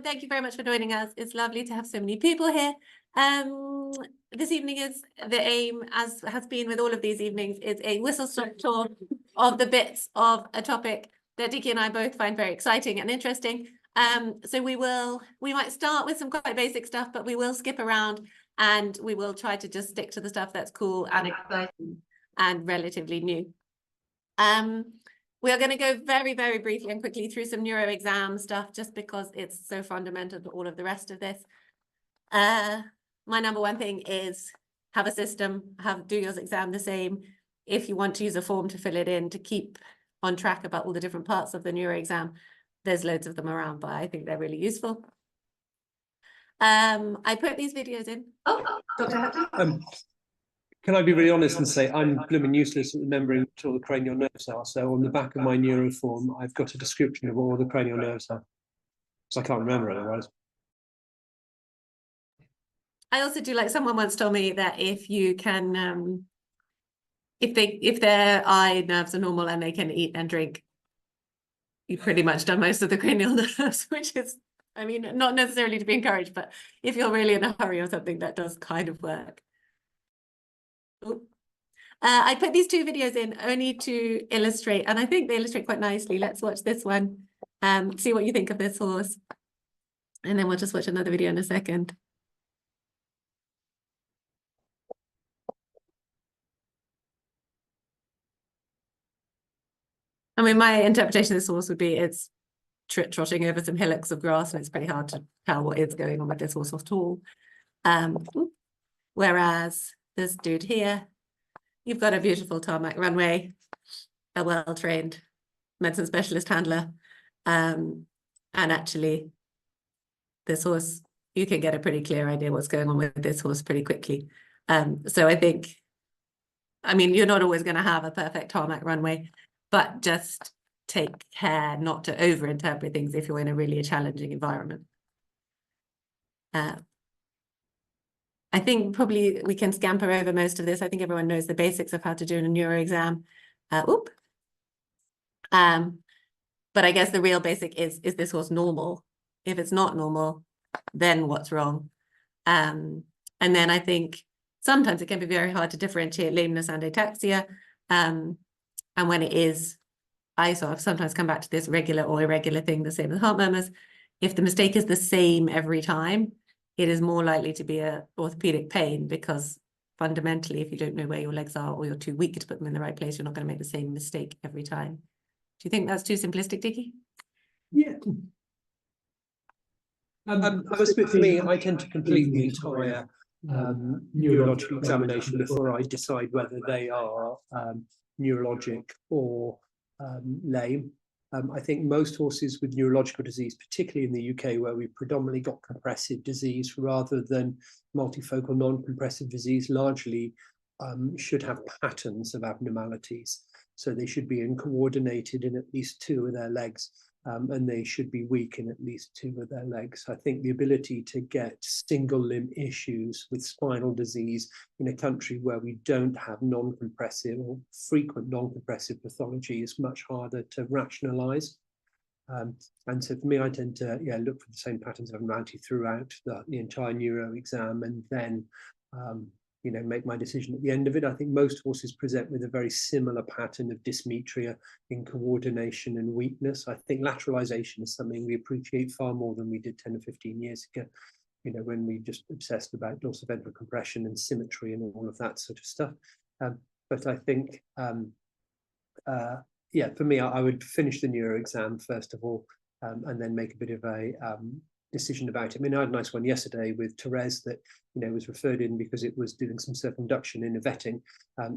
Thank you very much for joining us. It's lovely to have so many people here. This evening is the aim, as has been with all of these evenings, is a whistle-stop tour of the bits of a topic that Dickie and I both find very exciting and interesting. So we might start with some quite basic stuff, but we will skip around and we will try to just stick to the stuff that's cool and exciting and relatively new. We are going to go very, very briefly and quickly through some neuro exam stuff, just because it's so fundamental to all of the rest of this. My number one thing is have a system, do your exam the same. If you want to use a form to fill it in to keep on track about all the different parts of the neuro exam, there's loads of them around, but I think they're really useful. I put these videos in. Oh, Dr. Hepburn. Can I be really honest and say I'm blooming useless at remembering what all the cranial nerves are? So on the back of my neuro form, I've got a description of all the cranial nerves are. So I can't remember otherwise. I also do, like, someone once told me that if you can, if their eye nerves are normal and they can eat and drink, you've pretty much done most of the cranial nerves, which is, I mean, not necessarily to be encouraged, but if you're really in a hurry or something, that does kind of work. I put these two videos in only to illustrate, and I think they illustrate quite nicely. Let's watch this one, see what you think of this horse, and then we'll just watch another video in a second. I mean, my interpretation of this horse would be it's trotting over some hillocks of grass, and it's pretty hard to tell what is going on with this horse at all. Whereas this dude here, you've got a beautiful tarmac runway, a well-trained medicine specialist handler, and actually this horse, you can get a pretty clear idea what's going on with this horse pretty quickly. So I think, I mean, you're not always going to have a perfect tarmac runway, but just take care not to overinterpret things if you're in a really challenging environment. I think probably we can scamper over most of this. I think everyone knows the basics of how to do a neuro exam. But I guess the real basic is this horse normal? If it's not normal, then what's wrong? And then I think sometimes it can be very hard to differentiate lameness and ataxia. And when it is, I sort of sometimes come back to this regular or irregular thing, the same as heart murmurs. If the mistake is the same every time, it is more likely to be a orthopedic pain, because fundamentally, if you don't know where your legs are or you're too weak to put them in the right place, you're not going to make the same mistake every time. Do you think that's too simplistic, Dickie? Yeah. I must admit, for me, I tend to complete the entire neurological examination before I decide whether they are neurologic or lame. I think most horses with neurological disease, particularly in the UK, where we've predominantly got compressive disease rather than multifocal non-compressive disease, largely should have patterns of abnormalities. So they should be coordinated in at least two of their legs, and they should be weak in at least two of their legs. I think the ability to get single limb issues with spinal disease in a country where we don't have non-compressive or frequent non-compressive pathology is much harder to rationalize. And so for me, I tend to look for the same patterns of abnormality throughout the entire neuro exam, and then make my decision at the end of it. I think most horses present with a very similar pattern of dysmetria in coordination and weakness. I think lateralization is something we appreciate far more than we did 10 or 15 years ago, when we just obsessed about dorsiventral compression and symmetry and all of that sort of stuff. But I think, for me, I would finish the neuro exam first of all, and then make a bit of a decision about it. I mean, I had a nice one yesterday with Therese that was referred in because it was doing some circumduction in a vetting.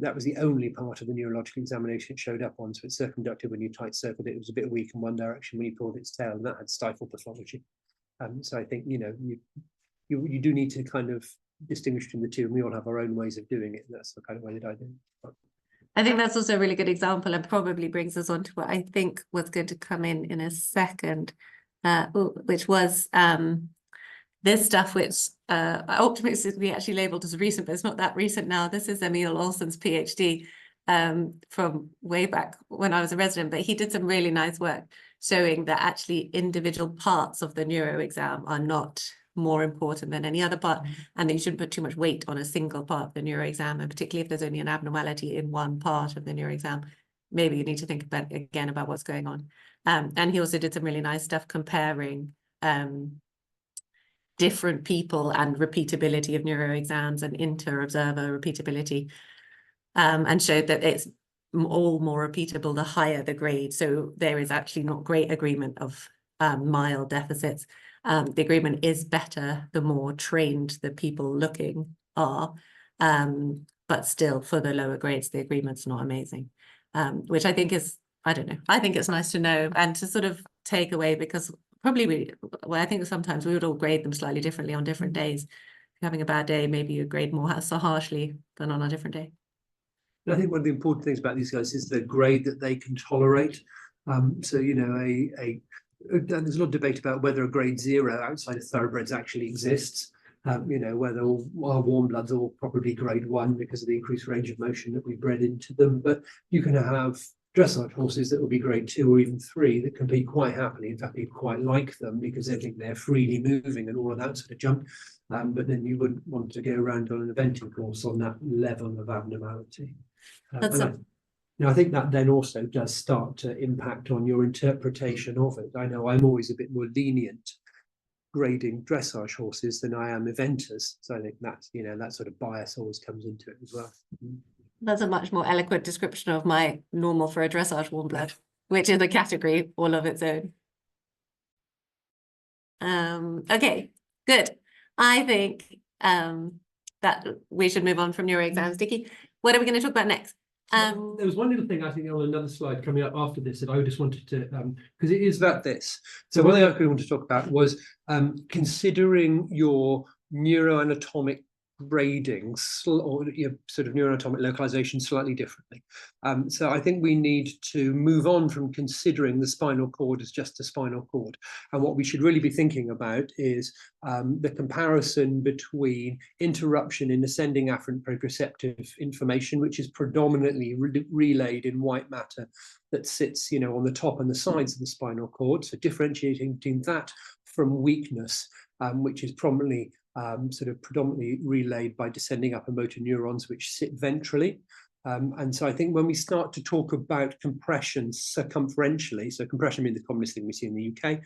That was the only part of the neurological examination it showed up on. So it's circumducted when you tight circled it. It was a bit weak in one direction when you pulled its tail, and that had stifle pathology. So I think you do need to kind of distinguish between the two, and we all have our own ways of doing it. And that's the kind of way that I do it. I think that's also a really good example, and probably brings us on to what I think was going to come in a second. Which was this stuff, which optimistically actually labelled as recent, but it's not that recent now. This is Emil Olsen's PhD from way back when I was a resident, but he did some really nice work showing that actually individual parts of the neuro exam are not more important than any other part, and that you shouldn't put too much weight on a single part of the neuro exam, and particularly if there's only an abnormality in one part of the neuro exam, maybe you need to think about what's going on. And he also did some really nice stuff comparing different people and repeatability of neuro exams and inter-observer repeatability, and showed that it's all more repeatable the higher the grade. So there is actually not great agreement of mild deficits. The agreement is better the more trained the people looking are, but still for the lower grades, the agreement's not amazing, which I think is, I don't know, I think it's nice to know and to sort of take away, because probably I think sometimes we would all grade them slightly differently on different days. If you're having a bad day, maybe you grade more so harshly than on a different day. I think one of the important things about these guys is the grade that they can tolerate. So, you know, there's a lot of debate about whether a grade 0 outside of thoroughbreds actually exists. You know, whether our warm bloods are all probably grade 1 because of the increased range of motion that we bred into them. But you can have dressage horses that will be grade 2 or even 3 that compete quite happily. In fact, people quite like them because they think they're freely moving and all of that sort of junk. But then you wouldn't want to go around on an eventing course on that level of abnormality. I think that then also does start to impact on your interpretation of it. I know I'm always a bit more lenient grading dressage horses than I am eventers. So I think that's, you know, that sort of bias always comes into it as well. That's a much more eloquent description of my normal for a dressage warm blood, which is a category all of its own. Okay, good. I think that we should move on from neuro exams. Dickie, what are we going to talk about next? There was one little thing I think on another slide coming up after this that I just wanted to, because it is about this. So one thing I really want to talk about was considering your neuroanatomic grading or your sort of neuroanatomic localization slightly differently. So I think we need to move on from considering the spinal cord as just a spinal cord. And what we should really be thinking about is the comparison between interruption in ascending afferent proprioceptive information, which is predominantly relayed in white matter that sits, you know, on the top and the sides of the spinal cord. So differentiating between that from weakness, which is predominantly relayed by descending upper motor neurons, which sit ventrally. And so I think when we start to talk about compression circumferentially, so compression being the commonest thing we see in the UK,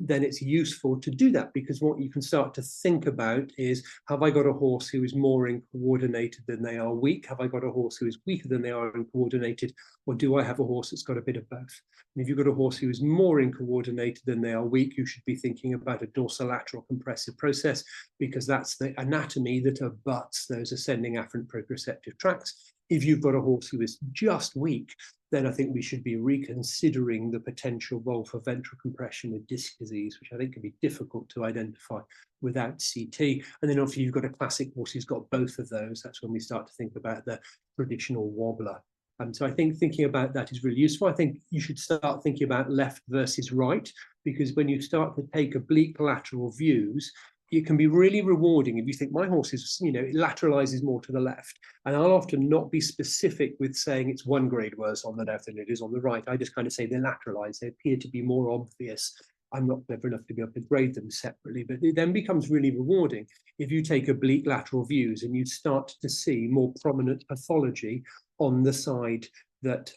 then it's useful to do that, because what you can start to think about is, have I got a horse who is more incoordinated than they are weak? Have I got a horse who is weaker than they are incoordinated? Or do I have a horse that's got a bit of both? And if you've got a horse who is more incoordinated than they are weak, you should be thinking about a dorsolateral compressive process, because that's the anatomy that abuts those ascending afferent proprioceptive tracts. If you've got a horse who is just weak, then I think we should be reconsidering the potential role for ventral compression with disc disease, which I think can be difficult to identify without CT. And then obviously you've got a classic horse who's got both of those. That's when we start to think about the traditional wobbler. So I think thinking about that is really useful. I think you should start thinking about left versus right, because when you start to take oblique lateral views, it can be really rewarding if you think my horse is, you know, it lateralizes more to the left. And I'll often not be specific with saying it's 1 grade worse on the left than it is on the right. I just kind of say they lateralize. They appear to be more obvious. I'm not clever enough to be able to grade them separately, but it then becomes really rewarding if you take oblique lateral views and you start to see more prominent pathology on the side that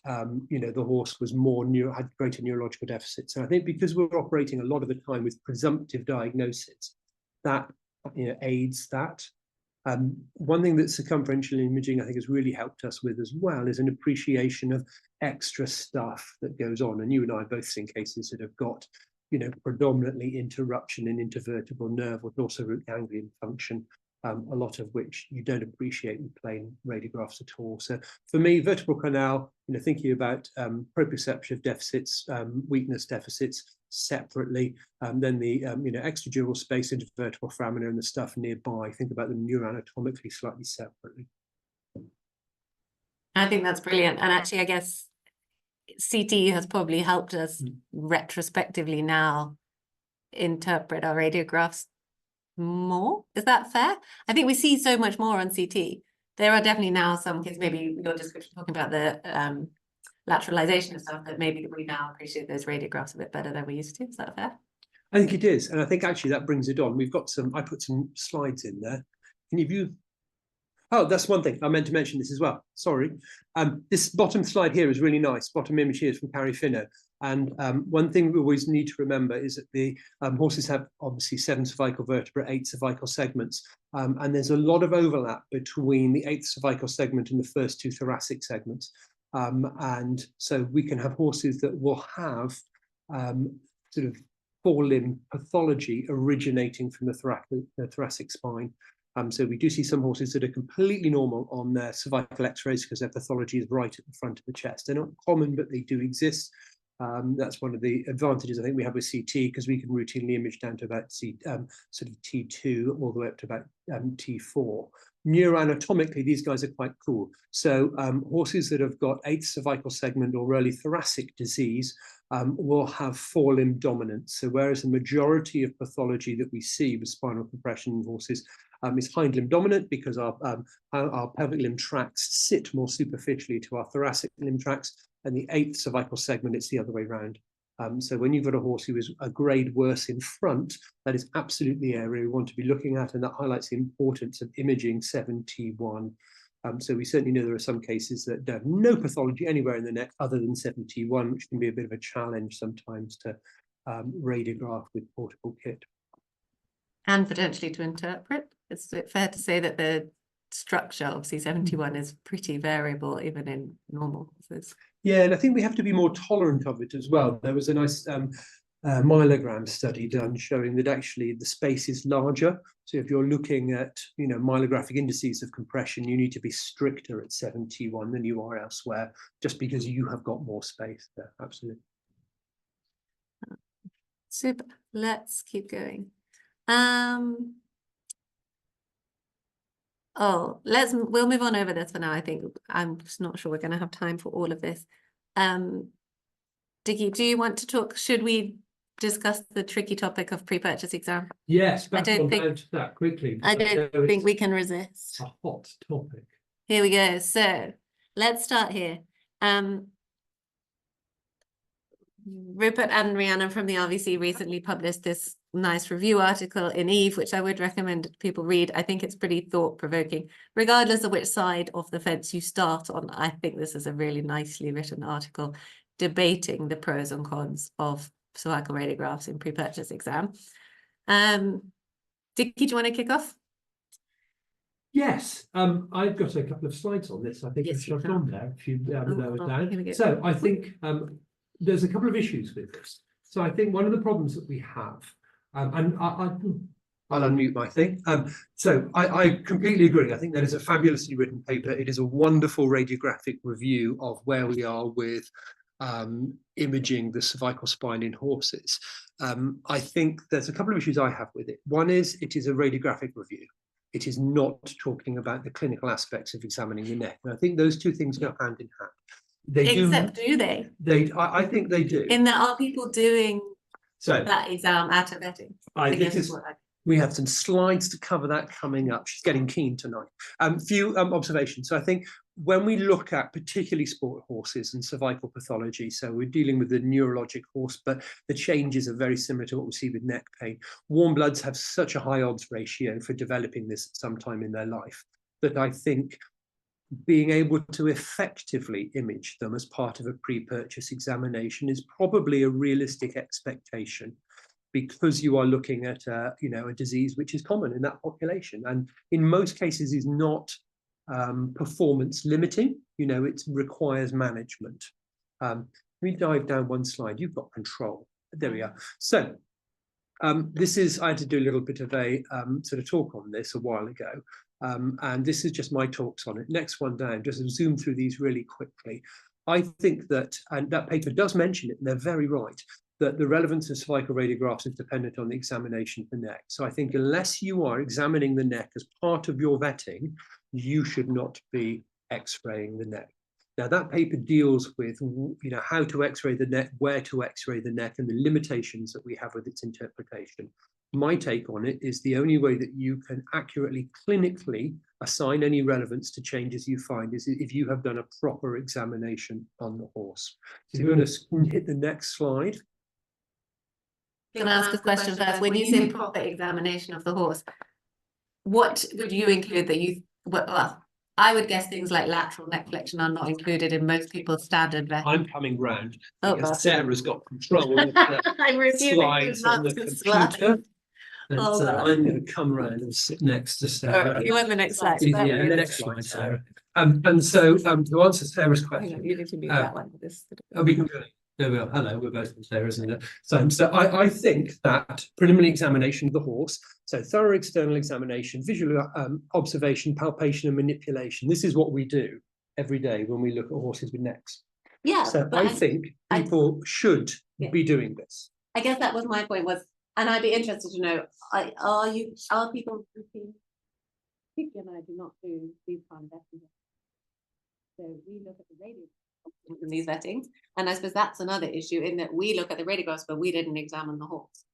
you know, the horse was had greater neurological deficits. And I think because we're operating a lot of the time with presumptive diagnosis, that, you know, aids that. One thing that circumferential imaging I think has really helped us with as well is an appreciation of extra stuff that goes on. And you and I have both seen cases that have got, you know, predominantly interruption in intervertebral nerve or dorsoroot ganglion function, a lot of which you don't appreciate in plain radiographs at all. So for me, vertebral canal, you know, thinking about proprioceptive deficits, weakness deficits separately, then the you know, extradural space, intervertebral foramina, and the stuff nearby, think about them neuroanatomically slightly separately. I think that's brilliant. And actually, I guess CT has probably helped us retrospectively now interpret our radiographs more. Is that fair? I think we see so much more on CT. There are definitely now some kids, maybe your description talking about the lateralization and stuff, that maybe we now appreciate those radiographs a bit better than we used to. Is that fair? I think it is, and I think actually that brings it on. We've got I put some slides in there. Can you view? Oh, that's one thing I meant to mention this as well. Sorry. This bottom slide here is really nice. Bottom image here is from Carrie Finno. And one thing we always need to remember is that the horses have obviously 7 cervical vertebrae, 8 cervical segments. And there's a lot of overlap between the 8th cervical segment and the first 2 thoracic segments. And so we can have horses that will have sort of forelimb pathology originating from the thoracic spine. So we do see some horses that are completely normal on their cervical x-rays because their pathology is right at the front of the chest. They're not common, but they do exist. That's one of the advantages I think we have with CT, because we can routinely image down to about sort of T2 all the way up to about T4. Neuroanatomically, these guys are quite cool. So horses that have got 8th cervical segment or early thoracic disease will have forelimb dominance. So whereas the majority of pathology that we see with spinal compression in horses is hind limb dominant, because our pelvic limb tracts sit more superficially to our thoracic limb tracts, and the 8th cervical segment, it's the other way around. So when you've got a horse who is a grade worse in front, that is absolutely the area we want to be looking at, and that highlights the importance of imaging 7T1. So we certainly know there are some cases that have no pathology anywhere in the neck other than 7T1, which can be a bit of a challenge sometimes to radiograph with portable kit. And potentially to interpret. It's fair to say that the structure, obviously 71 is pretty variable even in normal horses. Yeah, and I think we have to be more tolerant of it as well. There was a nice myelogram study done showing that actually the space is larger. So if you're looking at, myelographic indices of compression, you need to be stricter at 7T1 than you are elsewhere, just because you have got more space there. Absolutely. Super. Let's keep going. We'll move on over this for now. I think I'm just not sure we're going to have time for all of this. Dickie, do you want to talk? Should we discuss the tricky topic of pre-purchase exam? Yes, I don't think that quickly. I don't think we can resist. A hot topic. Here we go. So let's start here. Rupert and Rhiannon from the RVC recently published this nice review article in Eve, which I would recommend people read. I think it's pretty thought-provoking. Regardless of which side of the fence you start on, I think this is a really nicely written article debating the pros and cons of cervical radiographs in pre-purchase exam. Dickie, do you want to kick off? Yes, I've got a couple of slides on this. I think Yes, I've shoved on there if you lower it down. Go. So I think there's a couple of issues with this. So I think one of the problems that we have, and I'll unmute my thing. So I completely agree. I think that is a fabulously written paper. It is a wonderful radiographic review of where we are with imaging the cervical spine in horses. I think there's a couple of issues I have with it. One is it is a radiographic review. It is not talking about the clinical aspects of examining the neck. And I think those two things go hand in hand. Do they? I think they do. In that, are people doing that exam at a vetting? We have some slides to cover that coming up. She's getting keen tonight. Few observations. So I think when we look at particularly sport horses and cervical pathology, so we're dealing with the neurologic horse, but the changes are very similar to what we see with neck pain. Warm bloods have such a high odds ratio for developing this sometime in their life that I think being able to effectively image them as part of a pre-purchase examination is probably a realistic expectation, because you are looking at a disease which is common in that population, and in most cases is not performance limiting. It requires management. Let me dive down one slide. You've got control. There we are. So this is, I had to do a little bit of a sort of talk on this a while ago. And this is just my talks on it. Next one down, just zoom through these really quickly. I think that, and that paper does mention it, and they're very right, that the relevance of cervical radiographs is dependent on the examination of the neck. So I think unless you are examining the neck as part of your vetting, you should not be x-raying the neck. Now that paper deals with how to x-ray the neck, where to x-ray the neck, and the limitations that we have with its interpretation. my take on it is the only way that you can accurately clinically assign any relevance to changes you find is if you have done a proper examination on the horse. So you're going to hit the next slide. Can I ask a question first? When you say proper examination of the horse, what would you include that you, well, I would guess things like lateral neck flexion are not included in most people's standard vet. I'm coming round Oh, because God. Sarah's got control of the I'm refusing slides on the computer. And Oh, so God. I'm going to come round and sit next to Sarah. You want the next slide? Yeah, the next slide, Sarah. And so to answer Sarah's Hang on, question, you need to move that one. This. we can go. There we are. Hello, we're both from Sarah, isn't it? So I think that preliminary examination of the horse, so thorough external examination, visual observation, palpation, and manipulation. This is what we do every day when we look at horses with necks. Yeah. So I think people should be doing this. I guess that was my point was, and I'd be interested to know, are people routine? Dickie and I do not do these kind of vetting. So we look at the radio in these vettings, and I suppose that's another issue in that we look at the radiographs, but we didn't examine the horse.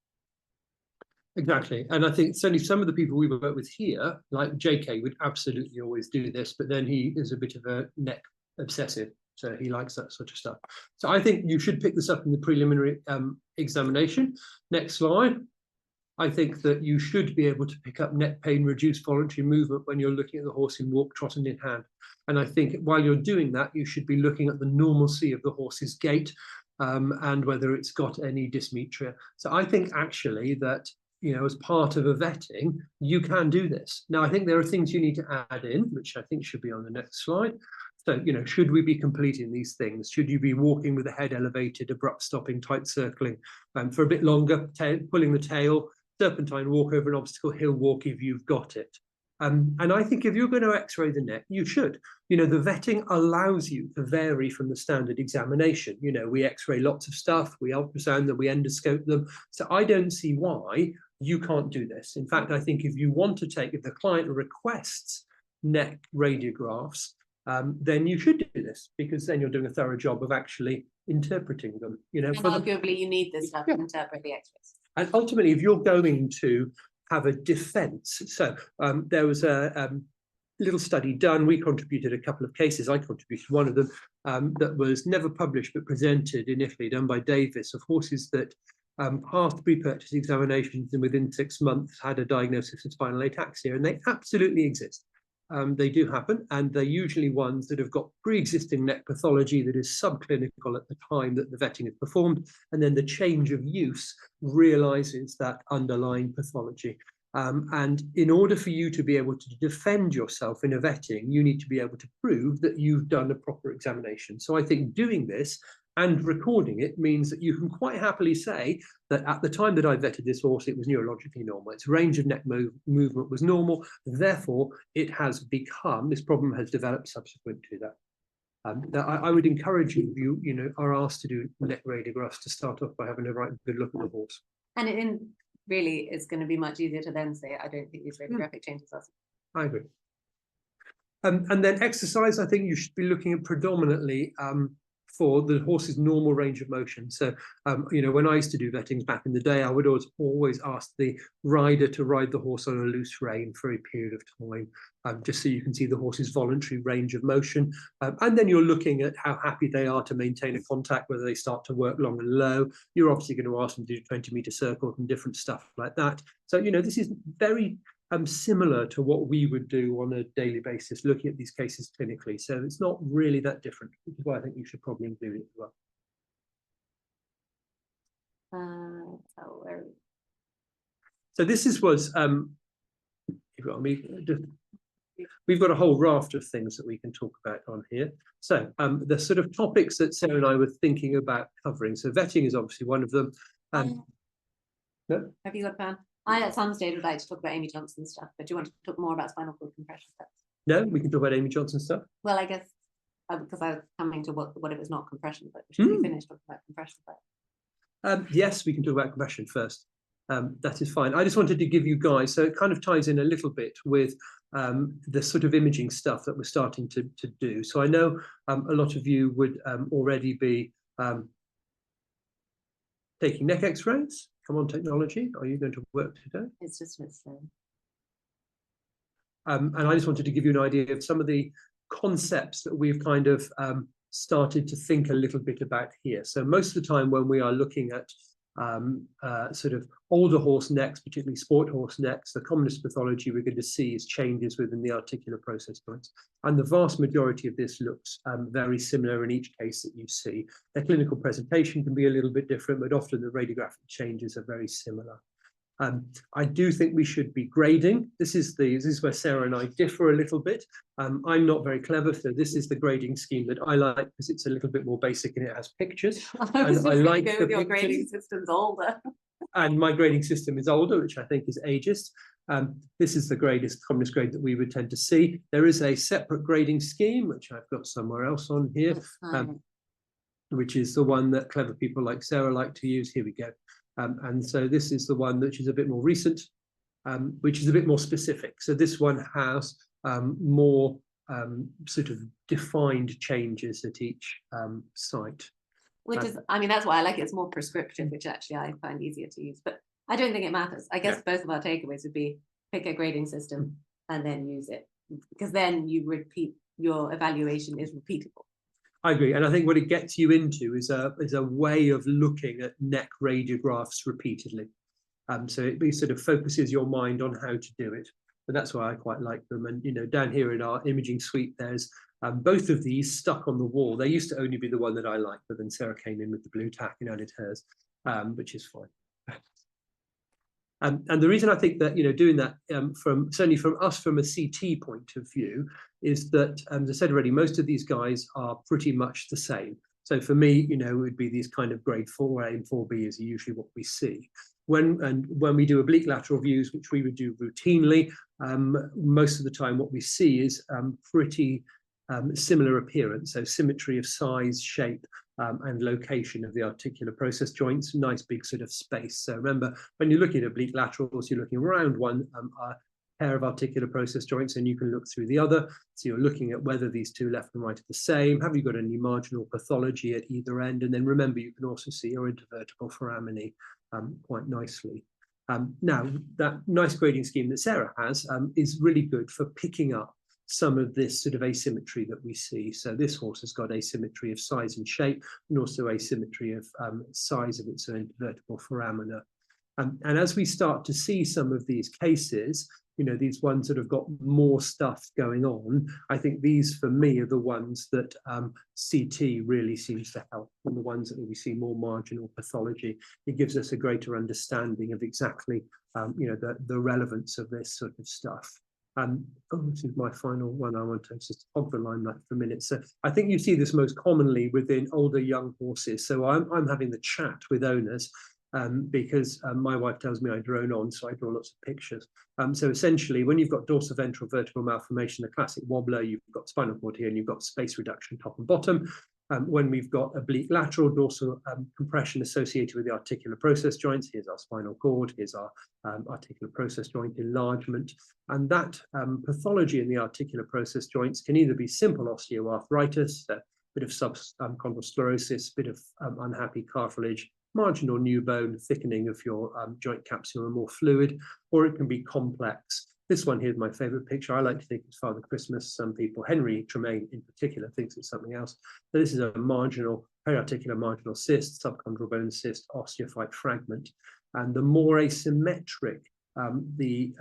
Exactly, and I think certainly some of the people we work with here, like JK, would absolutely always do this, but then he is a bit of a neck obsessive, so he likes that sort of stuff. So I think you should pick this up in the preliminary examination. Next slide. I think that you should be able to pick up neck pain, reduced voluntary movement when you're looking at the horse in walk, trot, and in hand. And I think while you're doing that, you should be looking at the normalcy of the horse's gait and whether it's got any dysmetria. So I think actually that, you know, as part of a vetting, you can do this. Now, I think there are things you need to add in, which I think should be on the next slide. So, you know, should we be completing these things? Should you be walking with the head elevated, abrupt stopping, tight circling for a bit longer, pulling the tail, serpentine walk over an obstacle, hill walk if you've got it. And I think if you're going to x-ray the neck, you should. You know, the vetting allows you to vary from the standard examination. You know, we x-ray lots of stuff, we ultrasound them, we endoscope them. So I don't see why you can't do this. In fact, I think if you want to take, if the client requests neck radiographs, then you should do this, because then you're doing a thorough job of actually interpreting them. You know, and arguably you need this stuff to interpret the x-rays. And ultimately, if you're going to have a defense, so there was a little study done. We contributed a couple of cases. I contributed one of them that was never published but presented in Italy, done by Davis, of horses that passed pre-purchase examinations and within 6 months had a diagnosis of spinal ataxia, and they absolutely exist. They do happen, and they're usually ones that have got pre-existing neck pathology that is subclinical at the time that the vetting is performed, and then the change of use realizes that underlying pathology. And in order for you to be able to defend yourself in a vetting, you need to be able to prove that you've done a proper examination. So I think doing this and recording it means that you can quite happily say that at the time that I vetted this horse, it was neurologically normal. Its range of neck movement was normal. Therefore, it has become, this problem has developed subsequent to that. I would encourage you, if you know, are asked to do neck radiographs, to start off by having a right good look at the horse. And it really is going to be much easier to then say, I don't think these radiographic changes are. I agree. And then exercise, I think you should be looking at predominantly for the horse's normal range of motion. So, you know, when I used to do vettings back in the day, I would always ask the rider to ride the horse on a loose rein for a period of time, just so you can see the horse's voluntary range of motion. And then you're looking at how happy they are to maintain a contact, whether they start to work long and low. You're obviously going to ask them to do 20-meter circles and different stuff like that. So, you know, this is very similar to what we would do on a daily basis, looking at these cases clinically. So it's not really that different, which is why I think you should probably include it as well. So this was, we've got a whole raft of things that we can talk about on here. So the sort of topics that Sarah and I were thinking about covering. So vetting is obviously one of them. No? Have you got a plan? I at some stage would like to talk about Amy Johnson's stuff, but do you want to talk more about spinal cord compression stuff? No, we can talk about Amy Johnson's stuff. Well, I guess because I was coming to what if it's not compression, but should we finish talking about compression first? Yes, we can talk about compression first. That is fine. I just wanted to give you guys, so it kind of ties in a little bit with the sort of imaging stuff that we're starting to do. So I know a lot of you would already be taking neck x-rays. Come on, technology, are you going to work today? It's just a bit slow. And I just wanted to give you an idea of some of the concepts that we've kind of started to think a little bit about here. So most of the time when we are looking at sort of older horse necks, particularly sport horse necks, the commonest pathology we're going to see is changes within the articular process joints. And the vast majority of this looks very similar in each case that you see. Their clinical presentation can be a little bit different, but often the radiographic changes are very similar. I do think we should be grading. This is where Sarah and I differ a little bit. I'm not very clever, so this is the grading scheme that I like because it's a little bit more basic and it has pictures. And I like go with your grading system's older. And my grading system is older, which I think is ageist. This is the commonest grade that we would tend to see. There is a separate grading scheme, which I've got somewhere else on here, which is the one that clever people like Sarah like to use. Here we go. And so this is the one which is a bit more recent, which is a bit more specific. So this one has more sort of defined changes at each site. Which is, I mean, that's why I like it. It's more prescriptive, which actually I find easier to use. But I don't think it matters. I guess both of our takeaways would be pick a grading system and then use it, because then you repeat, your evaluation is repeatable. I agree, and I think what it gets you into is a way of looking at neck radiographs repeatedly. So it sort of focuses your mind on how to do it, but that's why I quite like them. And down here in our imaging suite, there's both of these stuck on the wall. They used to only be the one that I liked, but then Sarah came in with the blue tack and added hers, which is fine. And the reason I think that doing that certainly from us from a CT point of view is that, as I said already, most of these guys are pretty much the same. So for me, it would be these kind of grade 4A and 4B is usually what we see. When we do oblique lateral views, which we would do routinely, most of the time what we see is pretty similar appearance, so symmetry of size, shape, and location of the articular process joints, nice big sort of space. So remember, when you're looking at oblique laterals, you're looking around one pair of articular process joints and you can look through the other. So you're looking at whether these two left and right are the same. Have you got any marginal pathology at either end? And then remember, you can also see your intervertebral foraminae quite nicely. Now, that nice grading scheme that Sarah has is really good for picking up some of this sort of asymmetry that we see. So this horse has got asymmetry of size and shape, and also asymmetry of size of its intervertebral foramina. And as we start to see some of these cases, these ones that have got more stuff going on, I think these for me are the ones that CT really seems to help, and the ones that we see more marginal pathology. It gives us a greater understanding of exactly the relevance of this sort of stuff. This is my final one. I want to just hog the limelight for a minute. So I think you see this most commonly within older young horses. So I'm having the chat with owners because my wife tells me I drone on, so I draw lots of pictures. So essentially, when you've got dorsoventral vertebral malformation, the classic wobbler, you've got spinal cord here and you've got space reduction top and bottom. When we've got oblique lateral dorsal compression associated with the articular process joints, here's our spinal cord, here's our articular process joint enlargement. And that pathology in the articular process joints can either be simple osteoarthritis, a bit of subchondral sclerosis, bit of unhappy cartilage, marginal new bone, thickening of your joint capsule and more fluid, or it can be complex. This one here is my favorite picture. I like to think it's Father Christmas. Some people, Henry Tremaine in particular, thinks it's something else. But this is a marginal, periarticular marginal cyst, subchondral bone cyst, osteophyte fragment. And the more asymmetric the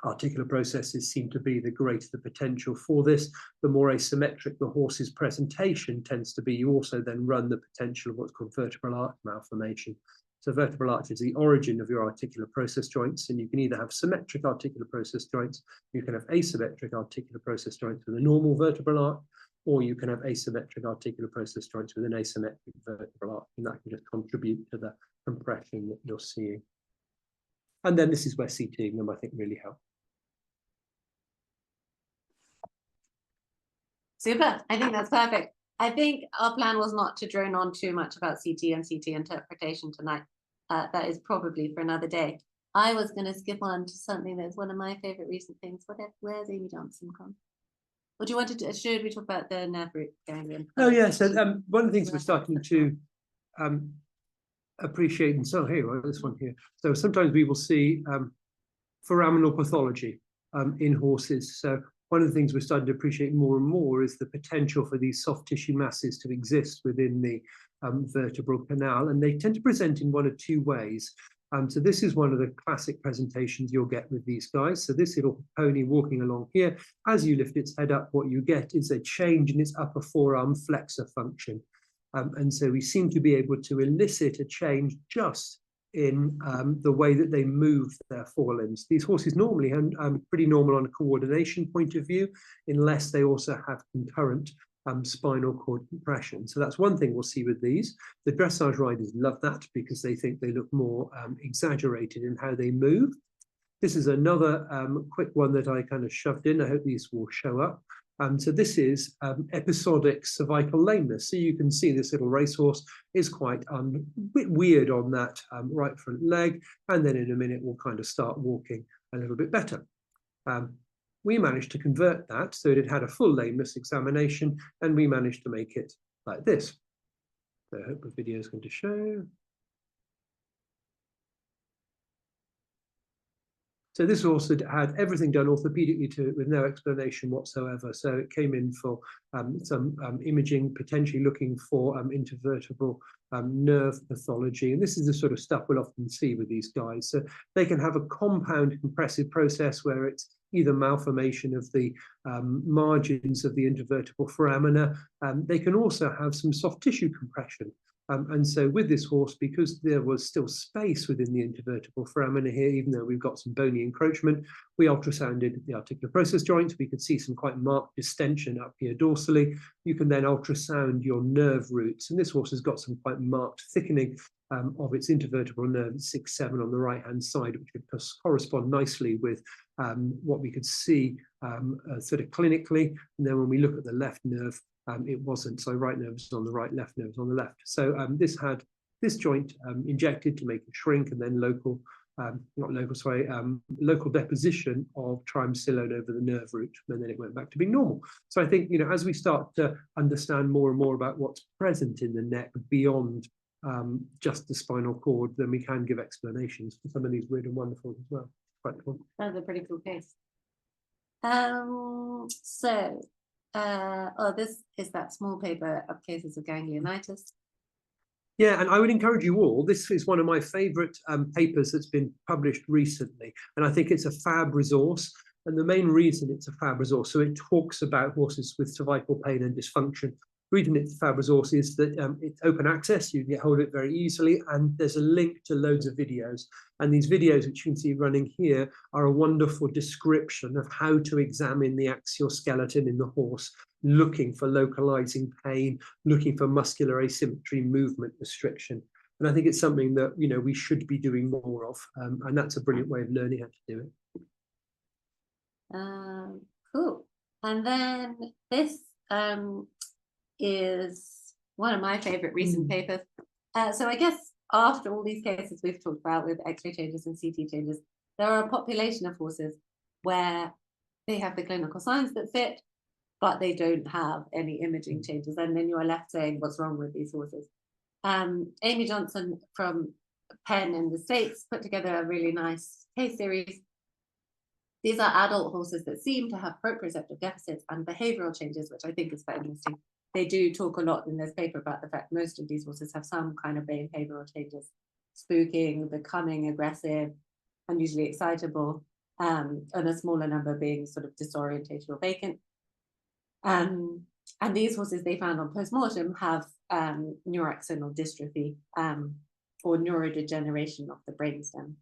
articular processes seem to be, the greater the potential for this. The more asymmetric the horse's presentation tends to be, you also then run the potential of what's called vertebral arch malformation. So vertebral arch is the origin of your articular process joints, and you can either have symmetric articular process joints, you can have asymmetric articular process joints with a normal vertebral arch, or you can have asymmetric articular process joints with an asymmetric vertebral arch, and that can just contribute to the compression that you're seeing. And then this is where CTing them, I think, really help. Super. I think that's perfect. I think our plan was not to drone on too much about CT and CT interpretation tonight. That is probably for another day. I was going to skip on to something that's one of my favorite recent things. Where's Amy Johnson gone? Or do you want to, should we talk about the nerve root ganglion? Oh, yeah. So one of the things we're starting to appreciate, and so here, right, this one here. So sometimes we will see foraminal pathology in horses. So one of the things we're starting to appreciate more and more is the potential for these soft tissue masses to exist within the vertebral canal, and they tend to present in one of two ways. So this is one of the classic presentations you'll get with these guys. So this little pony walking along here, as you lift its head up, what you get is a change in its upper forearm flexor function. And so we seem to be able to elicit a change just in the way that they move their forelimbs. These horses normally are pretty normal on a coordination point of view, unless they also have concurrent spinal cord compression. So that's one thing we'll see with these. The dressage riders love that because they think they look more exaggerated in how they move. This is another quick one that I kind of shoved in. I hope these will show up. So this is episodic cervical lameness. So you can see this little racehorse is quite a bit weird on that right front leg, and then in a minute we'll kind of start walking a little bit better. We managed to convert that so it had a full lameness examination, and we managed to make it like this. So I hope the video is going to show. So this also had everything done orthopedically to it with no explanation whatsoever. So it came in for some imaging, potentially looking for intervertebral nerve pathology. And this is the sort of stuff we'll often see with these guys. So they can have a compound compressive process where it's either malformation of the margins of the intervertebral foramina. They can also have some soft tissue compression. And so with this horse, because there was still space within the intervertebral foramina here, even though we've got some bony encroachment, we ultrasounded the articular process joint. We could see some quite marked distension up here dorsally. You can then ultrasound your nerve roots. And this horse has got some quite marked thickening of its intervertebral nerve, 6-7 on the right-hand side, which would correspond nicely with what we could see sort of clinically. And then when we look at the left nerve, it wasn't. So right nerve is on the right, left nerve is on the left. So this had this joint injected to make it shrink, and then local deposition of triamcinolone over the nerve root, and then it went back to being normal. So I think, you know, as we start to understand more and more about what's present in the neck beyond just the spinal cord, then we can give explanations for some of these weird and wonderful as well. Quite cool. That's a pretty cool case. This is that small paper of cases of ganglionitis. Yeah, and I would encourage you all. This is one of my favorite papers that's been published recently, and I think it's a fab resource. And the main reason it's a fab resource, so it talks about horses with cervical pain and dysfunction. Reading it, the fab resource is that it's open access, you can get hold of it very easily, and there's a link to loads of videos. And these videos, which you can see running here, are a wonderful description of how to examine the axial skeleton in the horse, looking for localizing pain, looking for muscular asymmetry, movement restriction. And I think it's something that, you know, we should be doing more of, and that's a brilliant way of learning how to do it. Cool. And then this is one of my favorite recent papers. So I guess after all these cases we've talked about with X-ray changes and CT changes, there are a population of horses where they have the clinical signs that fit, but they don't have any imaging changes. And then you are left saying, what's wrong with these horses? Amy Johnson from Penn in the States put together a really nice case series. These are adult horses that seem to have proprioceptive deficits and behavioral changes, which I think is quite interesting. They do talk a lot in this paper about the fact most of these horses have some kind of behavioral changes, spooking, becoming aggressive, unusually excitable, and a smaller number being sort of disorientated or vacant. And these horses they found on postmortem have neuroaxonal dystrophy or neurodegeneration of the brainstem.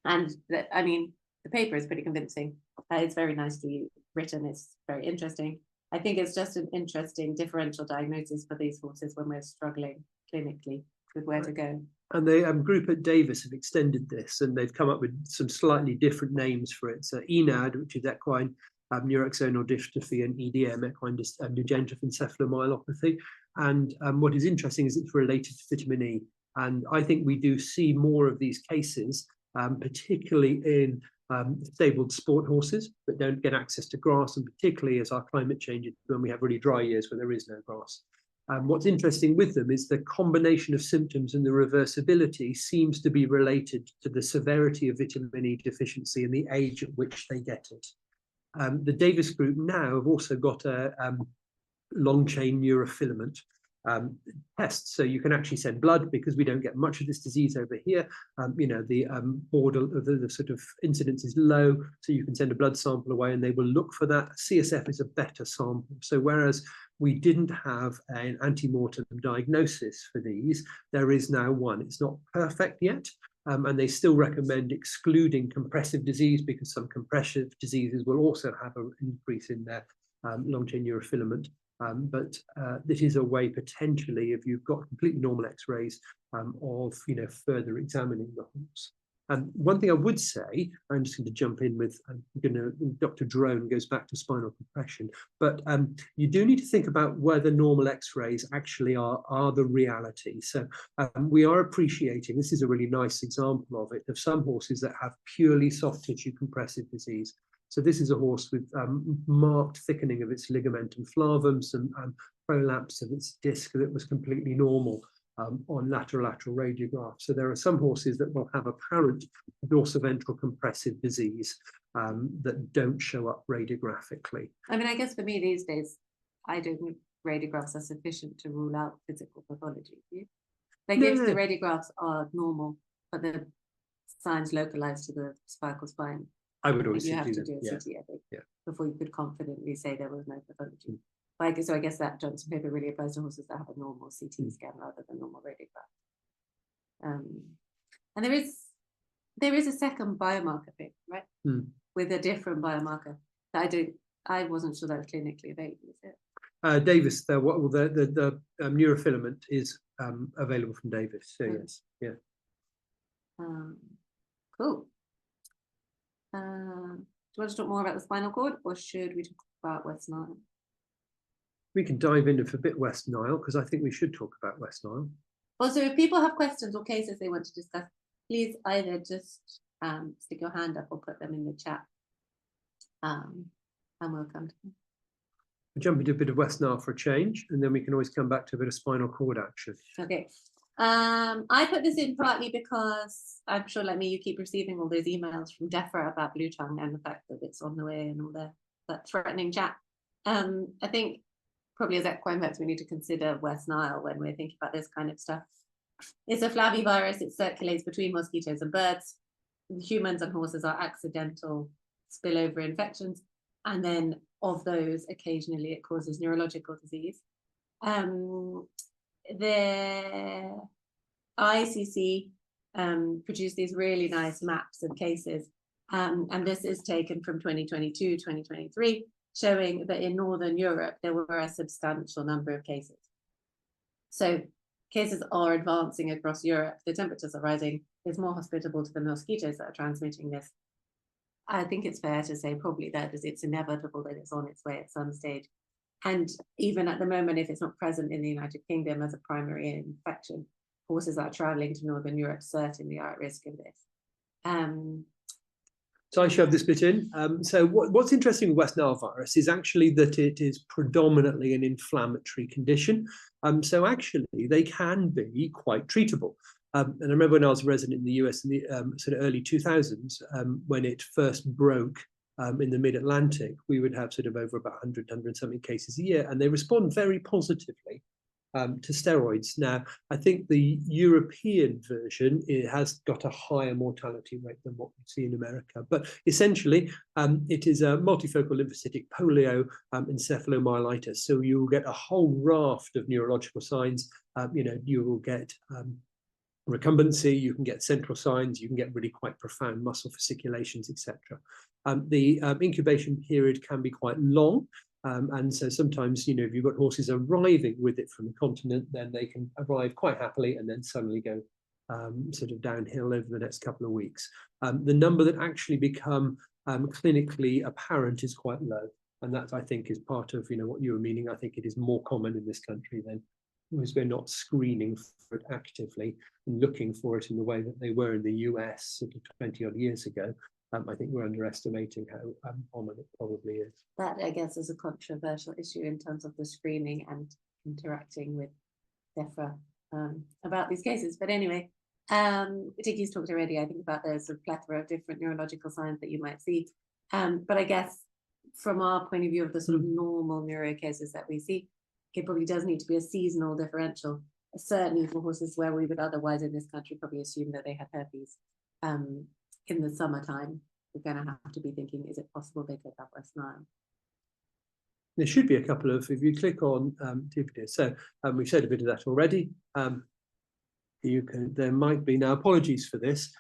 And the paper is pretty convincing. It's very nicely written. It's very interesting. I think it's just an interesting differential diagnosis for these horses when we're struggling clinically with where to go. And the group at Davis have extended this, and they've come up with some slightly different names for it. So ENAD, which is equine neuroaxonal dystrophy, and EDM, equine degenerative encephalomyelopathy. And what is interesting is it's related to vitamin E. And I think we do see more of these cases, particularly in stabled sport horses that don't get access to grass, and particularly as our climate changes when we have really dry years where there is no grass. What's interesting with them is the combination of symptoms and the reversibility seems to be related to the severity of vitamin E deficiency and the age at which they get it. The Davis group now have also got a long chain neurofilament tests, so you can actually send blood, because we don't get much of this disease over here. The border of the sort of incidence is low, so you can send a blood sample away and they will look for that. CSF is a better sample. So whereas we didn't have an ante-mortem diagnosis for these, there is now one. It's not perfect yet, and they still recommend excluding compressive disease, because some compressive diseases will also have an increase in their long chain neurofilament. But this is a way potentially, if you've got completely normal X-rays, of further examining the horse. One thing I would say, I'm just going to jump in with, Dr. Drone goes back to spinal compression, but you do need to think about whether normal X-rays actually are the reality. So we are appreciating, this is a really nice example of it, of some horses that have purely soft tissue compressive disease. So this is a horse with marked thickening of its ligamentum flavum, some prolapse of its disc that was completely normal on lateral radiograph. So there are some horses that will have apparent dorsiventral compressive disease that don't show up radiographically. I mean, I guess for me these days, I don't think radiographs are sufficient to rule out physical pathology. Like if the radiographs are normal, but the signs localized to the cervical spine, I would always you have to them. do a CT, I think, before you could confidently say there was no pathology. So I guess that Johnson paper really applies to horses that have a normal CT scan rather than normal radiograph. And there is a second biomarker paper, right? With a different biomarker that I wasn't sure that was clinically available, is it? Davis, the neurofilament is available from Davis. So yes, cool. Do you want to talk more about the spinal cord, or should we talk about West Nile? We can dive into a bit West Nile, because I think we should talk about West Nile. Also, if people have questions or cases they want to discuss, please either just stick your hand up or put them in the chat, and we'll come to them. We'll jump into a bit of West Nile for a change, and then we can always come back to a bit of spinal cord action. Okay. I put this in partly because I'm sure, like me, you keep receiving all those emails from DEFRA about blue tongue and the fact that it's on the way and all that threatening chat. I think probably as equine vets, we need to consider West Nile when we're thinking about this kind of stuff. It's a flavivirus. It circulates between mosquitoes and birds. Humans and horses are accidental spillover infections. And then of those, occasionally it causes neurological disease. The ICC produced these really nice maps of cases, and this is taken from 2022, 2023, showing that in Northern Europe there were a substantial number of cases. So cases are advancing across Europe. The temperatures are rising. It's more hospitable to the mosquitoes that are transmitting this. I think it's fair to say probably that it's inevitable that it's on its way at some stage. And even at the moment, if it's not present in the United Kingdom as a primary infection, horses that are traveling to Northern Europe certainly are at risk of this. So I shoved this bit in. So what's interesting with West Nile virus is actually that it is predominantly an inflammatory condition. So actually they can be quite treatable. And I remember when I was a resident in the US in the sort of early 2000s, when it first broke in the mid-Atlantic, we would have sort of over about 100 something cases a year, and they respond very positively to steroids. Now, I think the European version, it has got a higher mortality rate than what we see in America. But essentially, it is a multifocal lymphocytic polio encephalomyelitis. So you'll get a whole raft of neurological signs. You will get recumbency, you can get central signs, you can get really quite profound muscle fasciculations, etc. The incubation period can be quite long. And so sometimes, if you've got horses arriving with it from the continent, then they can arrive quite happily and then suddenly go sort of downhill over the next couple of weeks. The number that actually become clinically apparent is quite low. And that, I think, is part of what you were meaning. I think it is more common in this country than because we're not screening for it actively and looking for it in the way that they were in the US sort of 20 odd years ago. I think we're underestimating how common it probably is. That, I guess, is a controversial issue in terms of the screening and interacting with DEFRA about these cases. But anyway, Dickie's talked already, I think, about the sort of plethora of different neurological signs that you might see. But I guess from our point of view of the sort of normal neuro cases that we see, it probably does need to be a seasonal differential, certainly for horses where we would otherwise in this country probably assume that they have herpes. In the summertime, we're going to have to be thinking, is it possible they could have West Nile? There should be a couple of, if you click on TPD, so we've said a bit of that already. There might be, now apologies for this,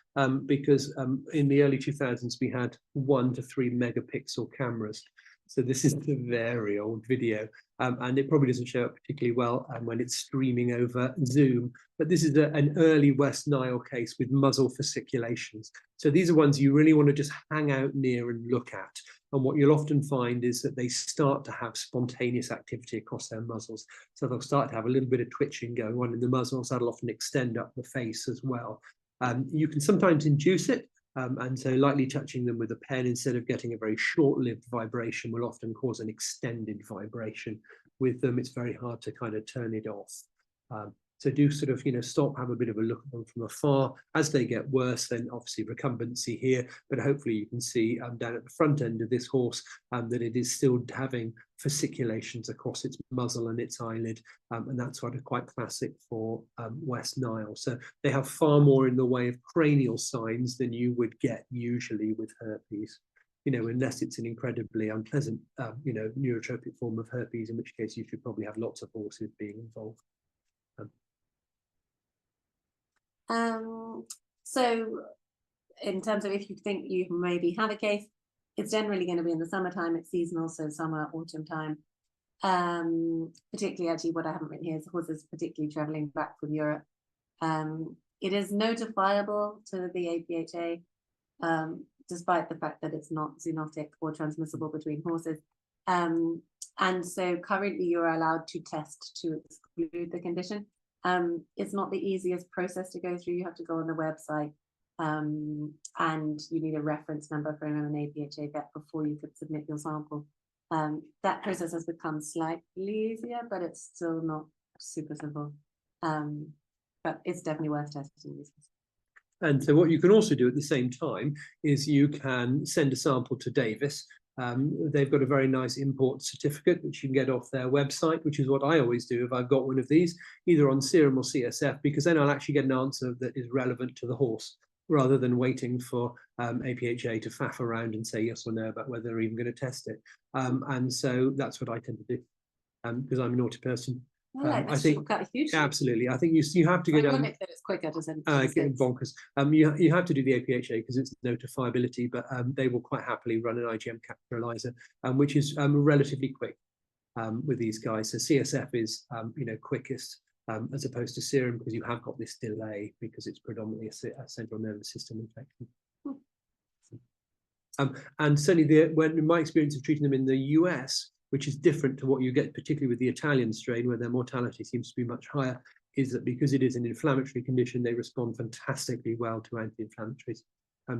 because in the early 2000s we had 1 to 3 megapixel cameras. So this is a very old video, and it probably doesn't show up particularly well when it's streaming over Zoom. But this is an early West Nile case with muzzle fasciculations. So these are ones you really want to just hang out near and look at. And what you'll often find is that they start to have spontaneous activity across their muzzles. So they'll start to have a little bit of twitching going on in the muzzles. That'll often extend up the face as well. You can sometimes induce it. And so lightly touching them with a pen instead of getting a very short-lived vibration will often cause an extended vibration. With them, it's very hard to kind of turn it off. So do sort of, stop, have a bit of a look at them from afar. As they get worse, then obviously recumbency here, but hopefully you can see down at the front end of this horse that it is still having fasciculations across its muzzle and its eyelid, and that's sort of quite classic for West Nile. So they have far more in the way of cranial signs than you would get usually with herpes. Unless it's an incredibly unpleasant, neurotropic form of herpes, in which case you should probably have lots of horses being involved. So in terms of if you think you maybe have a case, it's generally going to be in the summertime. It's seasonal, so summer, autumn time. Particularly, actually, what I haven't written here is horses particularly traveling back from Europe. It is notifiable to the APHA, despite the fact that it's not zoonotic or transmissible between horses. And so currently you're allowed to test to exclude the condition. It's not the easiest process to go through. You have to go on the website, and you need a reference number from an APHA vet before you could submit your sample. That process has become slightly easier, but it's still not super simple. But it's definitely worth testing these. And so what you can also do at the same time is you can send a sample to Davis. They've got a very nice import certificate, which you can get off their website, which is what I always do if I've got one of these, either on serum or CSF, because then I'll actually get an answer that is relevant to the horse, rather than waiting for APHA to faff around and say yes or no about whether they're even going to test it. And so that's what I tend to do, because I'm a naughty person. I think absolutely. I think you have to get that it's quicker to send bonkers. You have to do the APHA because it's notifiability, but they will quite happily run an IgM capture which is relatively quick with these guys. So CSF is quickest as opposed to serum, because you have got this delay because it's predominantly a central nervous system infection. And certainly, in my experience of treating them in the US, which is different to what you get, particularly with the Italian strain, where their mortality seems to be much higher, is that because it is an inflammatory condition, they respond fantastically well to anti-inflammatories.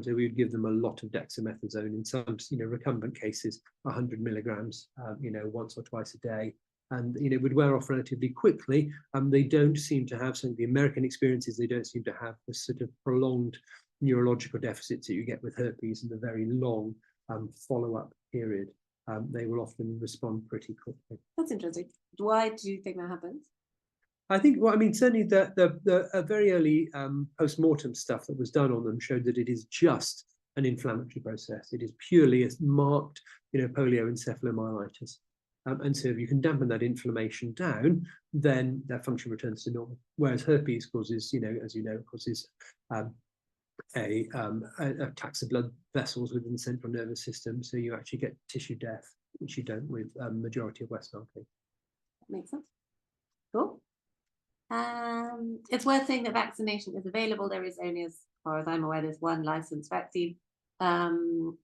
So we would give them a lot of dexamethasone in some, recumbent cases, 100 milligrams, once or twice a day. And, it would wear off relatively quickly. They don't seem to have, some of the American experiences, they don't seem to have the sort of prolonged neurological deficits that you get with herpes and the very long follow-up period. They will often respond pretty quickly. That's interesting. Why do you think that happens? I think, certainly the very early post-mortem stuff that was done on them showed that it is just an inflammatory process. It is purely a marked, polioencephalomyelitis. And so if you can dampen that inflammation down, then their function returns to normal. Whereas herpes causes, causes attacks the blood vessels within the central nervous system, so you actually get tissue death, which you don't with majority of West Nile cases. That makes sense. Cool. It's worth saying that vaccination is available. There is only, as far as I'm aware, there's one licensed vaccine. You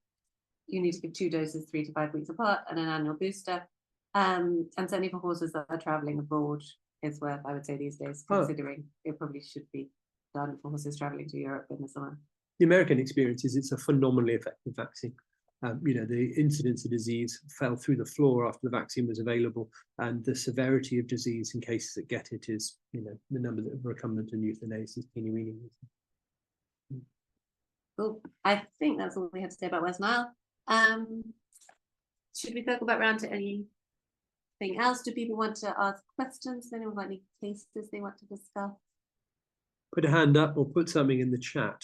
need to give 2 doses 3 to 5 weeks apart and an annual booster. And certainly for horses that are traveling abroad, it's worth, I would say, these days, considering it probably should be done for horses traveling to Europe in the summer. The American experience is it's a phenomenally effective vaccine. the incidence of disease fell through the floor after the vaccine was available, and the severity of disease in cases that get it is, the number that are recumbent and euthanized is teeny weeny. Cool. I think that's all we have to say about West Nile. Should we circle back around to anything else? Do people want to ask questions? Does anyone have any cases they want to discuss? Put a hand up or put something in the chat.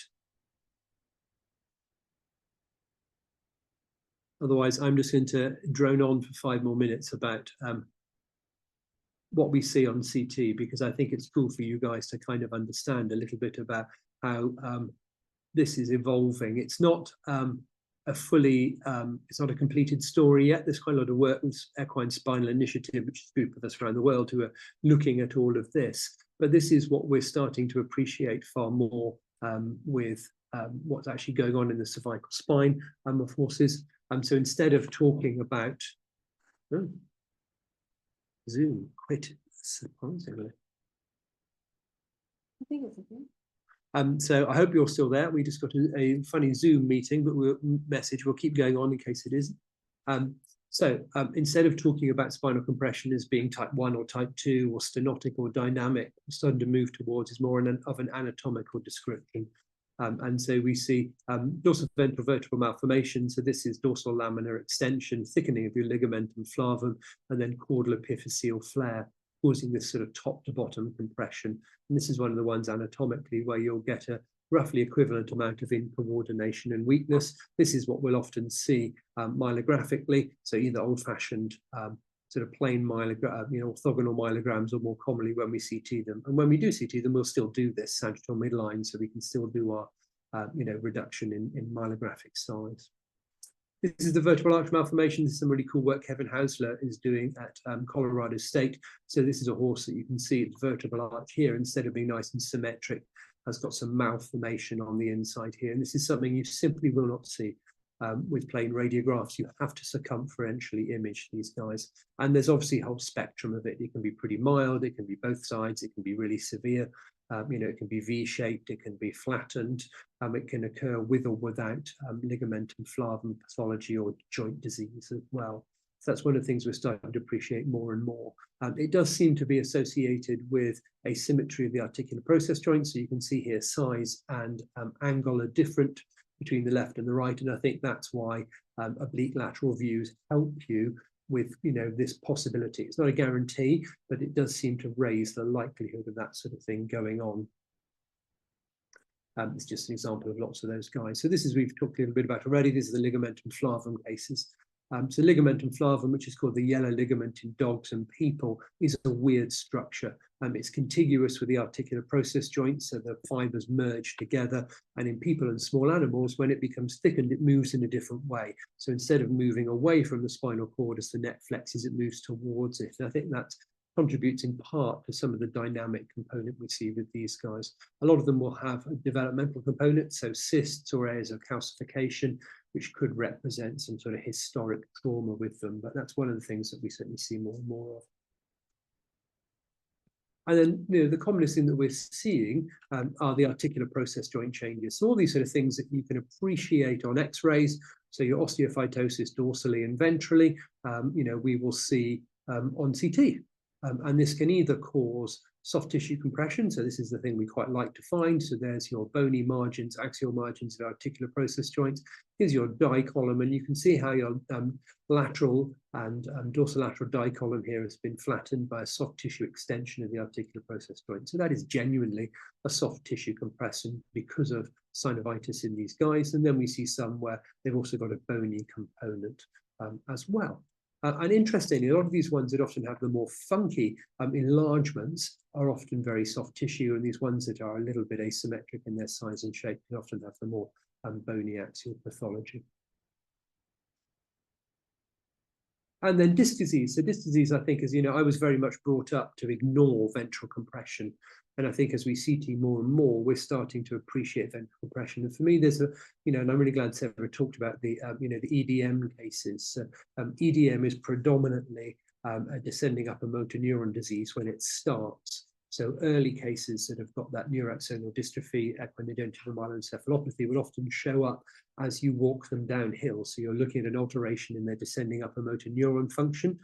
Otherwise, I'm just going to drone on for 5 more minutes about what we see on CT, because I think it's cool for you guys to kind of understand a little bit about how this is evolving. It's not it's not a completed story yet. There's quite a lot of work with Equine Spinal Initiative, which is a group of us around the world who are looking at all of this. But this is what we're starting to appreciate far more with what's actually going on in the cervical spine of horses. So instead of talking about Zoom, quite surprisingly. I think it's okay. So I hope you're still there. We just got a funny Zoom meeting, but we'll keep going on in case it isn't. Instead of talking about spinal compression as being type 1 or type 2 or stenotic or dynamic, we're starting to move towards is more of an anatomical description. And so we see dorsal ventral vertebral malformation. So this is dorsal laminar extension, thickening of your ligamentum flavum, and then caudal epiphyseal flare, causing this sort of top to bottom compression. And this is one of the ones anatomically where you'll get a roughly equivalent amount of incoordination and weakness. This is what we'll often see myelographically. So either old-fashioned sort of plain orthogonal myelograms, or more commonly when we CT them. And when we do CT them, we'll still do this sagittal midline, so we can still do our reduction in myelographic size. This is the vertebral arch malformation. This is some really cool work Kevin Hausler is doing at Colorado State. So this is a horse that you can see its vertebral arch here, instead of being nice and symmetric, has got some malformation on the inside here. And this is something you simply will not see with plain radiographs. You have to circumferentially image these guys. And there's obviously a whole spectrum of it. It can be pretty mild, it can be both sides, it can be really severe. It can be V-shaped, it can be flattened, it can occur with or without ligamentum flavum pathology or joint disease as well. So that's one of the things we're starting to appreciate more and more. It does seem to be associated with asymmetry of the articular process joints. So you can see here size and angle are different between the left and the right. And I think that's why oblique lateral views help you with this possibility. It's not a guarantee, but it does seem to raise the likelihood of that sort of thing going on. It's just an example of lots of those guys. So this is, we've talked a little bit about already, this is the ligamentum flavum cases. So ligamentum flavum, which is called the yellow ligament in dogs and people, is a weird structure. It's contiguous with the articular process joints, so the fibers merge together. And in people and small animals, when it becomes thickened, it moves in a different way. So instead of moving away from the spinal cord as the neck flexes, it moves towards it. And I think that contributes in part to some of the dynamic component we see with these guys. A lot of them will have a developmental component, so cysts or areas of calcification, which could represent some sort of historic trauma with them. But that's one of the things that we certainly see more and more of. And then, the commonest thing that we're seeing are the articular process joint changes. So all these sort of things that you can appreciate on X-rays. So your osteophytosis dorsally and ventrally, we will see on CT. And this can either cause soft tissue compression. So this is the thing we quite like to find. So there's your bony margins, axial margins of articular process joints. Here's your dicolumn, and you can see how your lateral and dorsolateral dicolumn here has been flattened by a soft tissue extension of the articular process joint. So that is genuinely a soft tissue compression because of synovitis in these guys. And then we see some where they've also got a bony component as well. And interestingly, a lot of these ones that often have the more funky enlargements are often very soft tissue, and these ones that are a little bit asymmetric in their size and shape can often have the more bony axial pathology. And then disc disease. So disc disease, I think, is, I was very much brought up to ignore ventral compression. And I think as we CT more and more, we're starting to appreciate ventral compression. And for me, there's a, and I'm really glad Sarah talked about the, the EDM cases. EDM is predominantly a descending upper motor neuron disease when it starts. So early cases that have got that neuroaxonal dystrophy, equine-neurological myeloencephalopathy, will often show up as you walk them downhill. So you're looking at an alteration in their descending upper motor neuron function.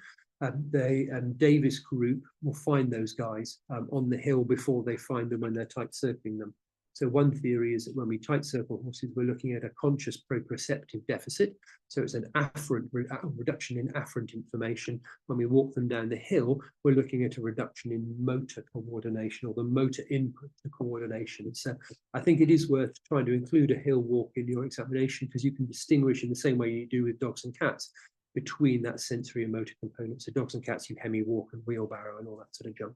Davis group will find those guys on the hill before they find them when they're tight circling them. So one theory is that when we tight circle horses, we're looking at a conscious proprioceptive deficit. So it's an afferent reduction in afferent information. When we walk them down the hill, we're looking at a reduction in motor coordination, or the motor input to coordination. So I think it is worth trying to include a hill walk in your examination, because you can distinguish in the same way you do with dogs and cats between that sensory and motor component. So dogs and cats, you hemi walk and wheelbarrow and all that sort of junk.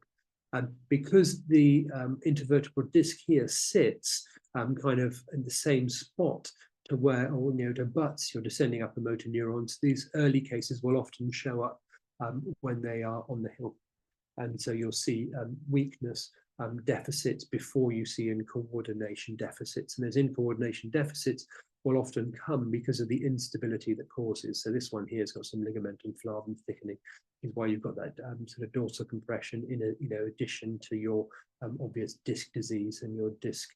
Because the intervertebral disc here sits kind of in the same spot to where, or to butts your descending upper motor neurons, these early cases will often show up when they are on the hill. And so you'll see weakness deficits before you see in coordination deficits. And those in coordination deficits will often come because of the instability that causes. So this one here has got some ligamentum flavum thickening, is why you've got that sort of dorsal compression in addition to your obvious disc disease and your disc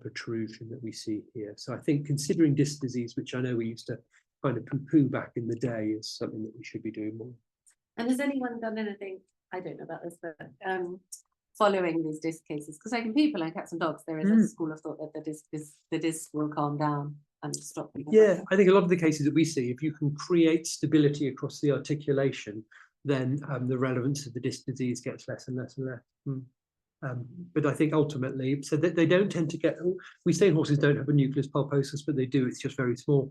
protrusion that we see here. So I think considering disc disease, which I know we used to kind of poo-poo back in the day, is something that we should be doing more. And has anyone done anything, I don't know about this, but following these disc cases? Because like in people and cats and dogs, there is a school of thought that the disc will calm down and stop people. Yeah, I think a lot of the cases that we see, if you can create stability across the articulation, then the relevance of the disc disease gets less and less and less. But I think ultimately, so that they don't tend to get, we say horses don't have a nucleus pulposus, but they do, it's just very small.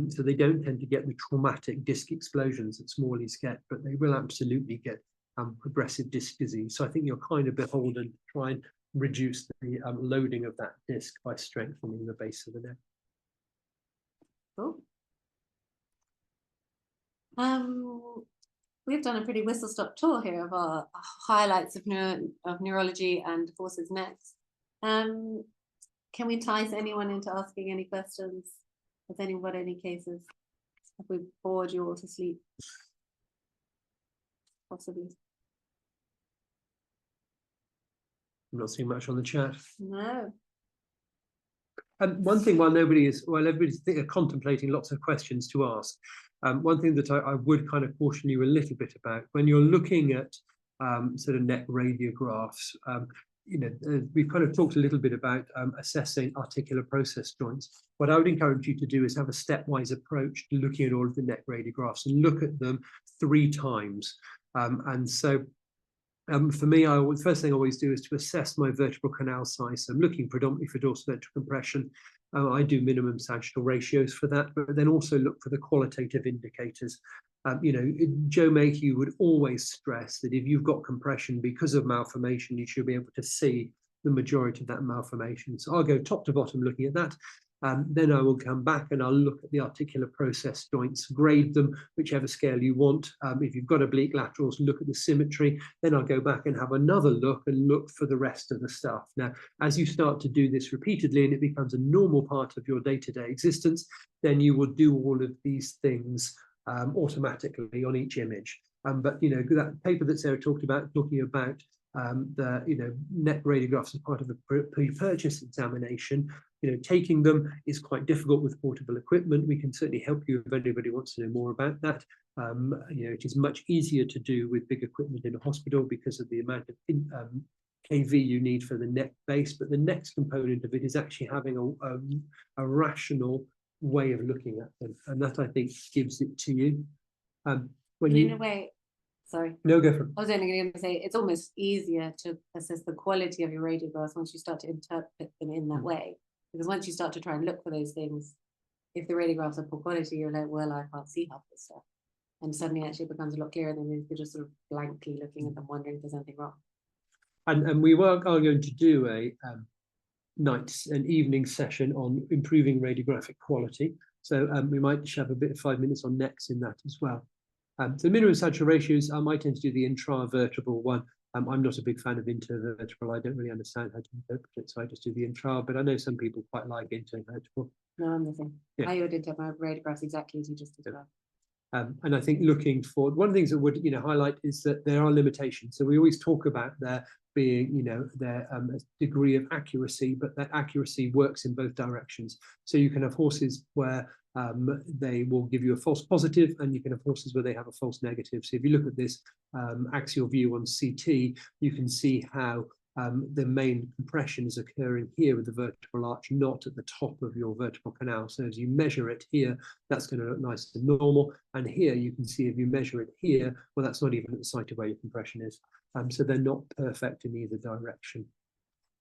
So they don't tend to get the traumatic disc explosions that smallies get, but they will absolutely get progressive disc disease. So I think you're kind of beholden to try and reduce the loading of that disc by strengthening the base of the neck. Cool. We've done a pretty whistle-stop tour here of our highlights of neurology and horses' necks. Can we entice anyone into asking any questions? Has anyone got any cases? Have we bored you all to sleep? Possibly. I'm not seeing much on the chat. No. One thing, while everybody's contemplating lots of questions to ask, one thing that I would kind of caution you a little bit about when you're looking at sort of neck radiographs, we've kind of talked a little bit about assessing articular process joints. What I would encourage you to do is have a stepwise approach to looking at all of the neck radiographs and look at them 3 times. And so for me, the first thing I always do is to assess my vertebral canal size. So I'm looking predominantly for dorsal ventral compression. I do minimum sagittal ratios for that, but then also look for the qualitative indicators. Joe Mayhew would always stress that if you've got compression because of malformation, you should be able to see the majority of that malformation. So I'll go top to bottom looking at that. Then I will come back and I'll look at the articular process joints, grade them, whichever scale you want. If you've got oblique laterals, look at the symmetry. Then I'll go back and have another look and look for the rest of the stuff. Now, as you start to do this repeatedly and it becomes a normal part of your day-to-day existence, then you will do all of these things automatically on each image. But that paper that Sarah talked about, talking about the neck radiographs as part of a pre-purchase examination, taking them is quite difficult with portable equipment. We can certainly help you if anybody wants to know more about that. It is much easier to do with big equipment in a hospital because of the amount of kV you need for the neck base. But the next component of it is actually having a rational way of looking at them, and that I think gives it to you. In a way, sorry. No, go for it. I was only going to say it's almost easier to assess the quality of your radiographs once you start to interpret them in that way. Because once you start to try and look for those things, if the radiographs are poor quality, you're like, well, I can't see half this stuff. And suddenly actually it becomes a lot clearer than if you're just sort of blankly looking at them, wondering if there's anything wrong. And we are going to do an evening session on improving radiographic quality. So we might have a bit of 5 minutes on necks in that as well. So minimum sagittal ratios, I might tend to do the intravertebral one. I'm not a big fan of intervertebral. I don't really understand how to interpret it, so I just do the intra, but I know some people quite like intervertebral. No, I'm the same. Yeah. I would interpret my radiographs exactly as you just described. And I think looking for one of the things that would highlight is that there are limitations. So we always talk about there being, their degree of accuracy, but that accuracy works in both directions. So you can have horses where they will give you a false positive, and you can have horses where they have a false negative. So if you look at this axial view on CT, you can see how the main compression is occurring here with the vertebral arch, not at the top of your vertebral canal. So as you measure it here, that's going to look nice and normal. And here you can see if you measure it here, well, that's not even at the site of where your compression is. So they're not perfect in either direction.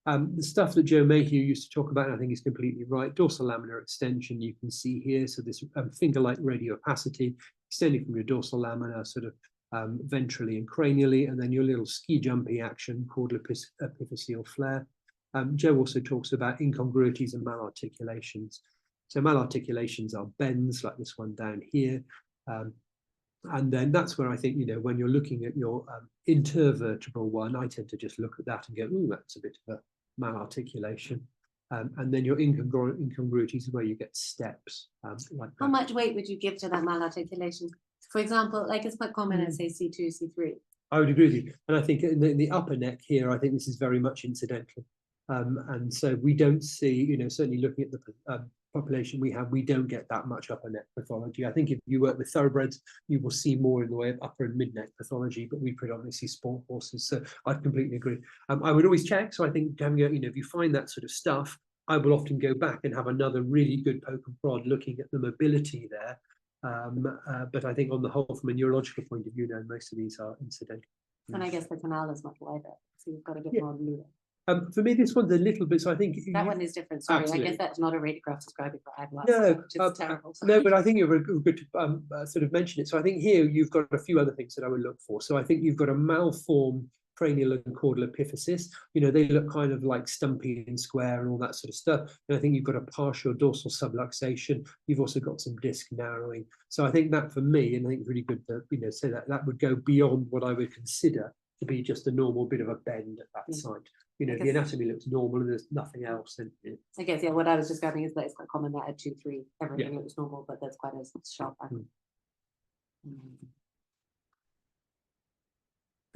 The stuff that Joe Mayhew used to talk about, and I think he's completely right, dorsal laminar extension, you can see here. So this finger-like radiopacity extending from your dorsal lamina, sort of ventrally and cranially, and then your little ski jumpy action called epiphyseal flare. Joe also talks about incongruities and malarticulations. So malarticulations are bends like this one down here. And then that's where I think, when you're looking at your intervertebral one, I tend to just look at that and go, ooh, that's a bit of a malarticulation. And then your incongruities is where you get steps. Like How much weight would you give to that malarticulation? For example, like it's quite common at say C2, C3. I would agree with you. And I think in the upper neck here, I think this is very much incidental. And so we don't see, certainly looking at the population we don't get that much upper neck pathology. I think if you work with thoroughbreds, you will see more in the way of upper and mid neck pathology, but we predominantly see sport horses. So I completely agree. I would always check. So I think, if you find that sort of stuff, I will often go back and have another really good poke and prod looking at the mobility there. But I think on the whole, from a neurological point of view, most of these are incidental. And I guess the canal is much wider, so you've got a bit more fluid. For me, this one's a little bit, so I think that one is different. Sorry, absolutely. I guess that's not a radiograph describing for IBLS. No, which is terrible. No, but I think you're good to sort of mention it. So I think here you've got a few other things that I would look for. So I think you've got a malformed cranial and caudal epiphysis. They look kind of like stumpy and square and all that sort of stuff. And I think you've got a partial dorsal subluxation. You've also got some disc narrowing. So I think that for me, and I think it's really good to say that would go beyond what I would consider to be just a normal bit of a bend at that site. The anatomy looks normal and there's nothing else. I guess, what I was describing is that it's quite common that at 2-3 everything looks normal, but there's quite a sharp angle.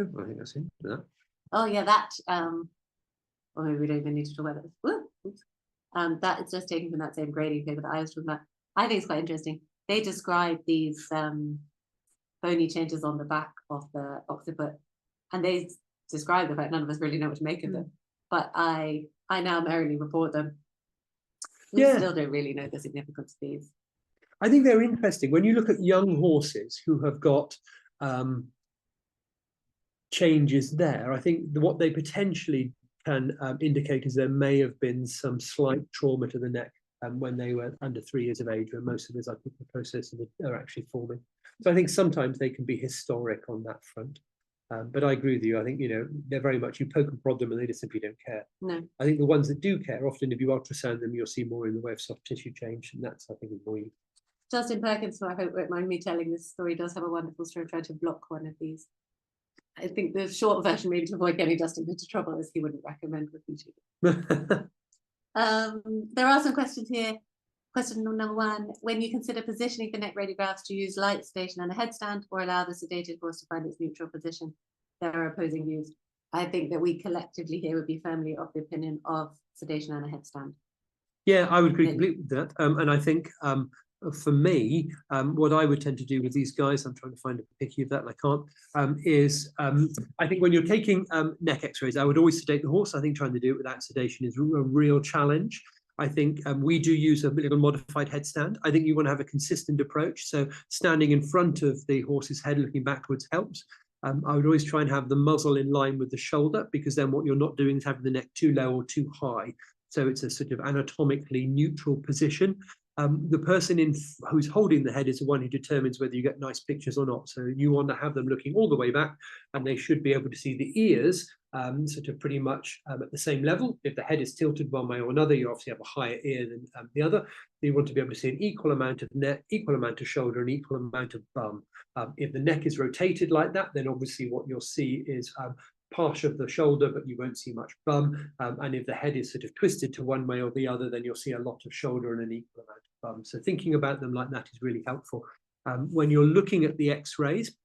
I think that's it for that. Oh yeah, that or maybe we don't even need to talk about this. That is just taken from that same grading paper that I was talking about. I think it's quite interesting. They describe these bony changes on the back of the occiput, and they describe the fact none of us really know what to make of them. But I now merrily report them. We still don't really know the significance of these. I think they're interesting. When you look at young horses who have got changes there, I think what they potentially can indicate is there may have been some slight trauma to the neck when they were under 3 years of age, when most of the zygomatic processes are actually forming. So I think sometimes they can be historic on that front. But I agree with you. I think, they're very much, you poke and prod them and they just simply don't care. No. I think the ones that do care, often if you ultrasound them, you'll see more in the way of soft tissue change. And that's, I think, annoying. Justin Perkins, who I hope won't mind me telling this story, does have a wonderful story trying to block one of these. I think the short version, maybe to avoid getting Justin into trouble, is he wouldn't recommend repeating. There are some questions here. Question number 1, when you consider positioning for neck radiographs, to use light sedation and a headstand or allow the sedated horse to find its neutral position? There are opposing views. I think that we collectively here would be firmly of the opinion of sedation and a headstand. Yeah, I would agree completely with that. And I think for me, what I would tend to do with these guys, I'm trying to find a picky of that and I can't, is I think when you're taking neck x-rays, I would always sedate the horse. I think trying to do it without sedation is a real challenge. I think we do use a little modified headstand. I think you want to have a consistent approach. So standing in front of the horse's head, looking backwards helps. I would always try and have the muzzle in line with the shoulder, because then what you're not doing is having the neck too low or too high. So it's a sort of anatomically neutral position. The person who's holding the head is the one who determines whether you get nice pictures or not. So you want to have them looking all the way back, and they should be able to see the ears sort of pretty much at the same level. If the head is tilted one way or another, you obviously have a higher ear than the other. You want to be able to see an equal amount of neck, equal amount of shoulder, and equal amount of bum. If the neck is rotated like that, then obviously what you'll see is part of the shoulder, but you won't see much bum. And if the head is sort of twisted to one way or the other, then you'll see a lot of shoulder and an equal amount of bum. So thinking about them like that is really helpful. When you're looking at the X-rays,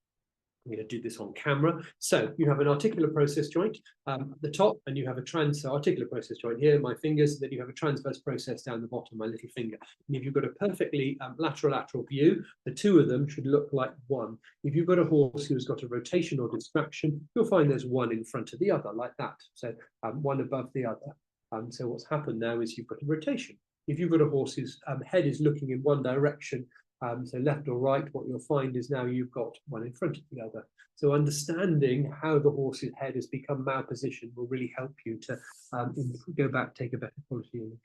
I'm going to do this on camera. So you have an articular process joint at the top, and you have a articular process joint here, my fingers, then you have a transverse process down the bottom, my little finger. And if you've got a perfectly lateral view, the two of them should look like one. If you've got a horse who's got a rotation or distraction, you'll find there's one in front of the other, like that. So one above the other. So what's happened now is you've got a rotation. If you've got a horse whose head is looking in one direction, so left or right, what you'll find is now you've got one in front of the other. So understanding how the horse's head has become malpositioned will really help you to go back, take a better quality image.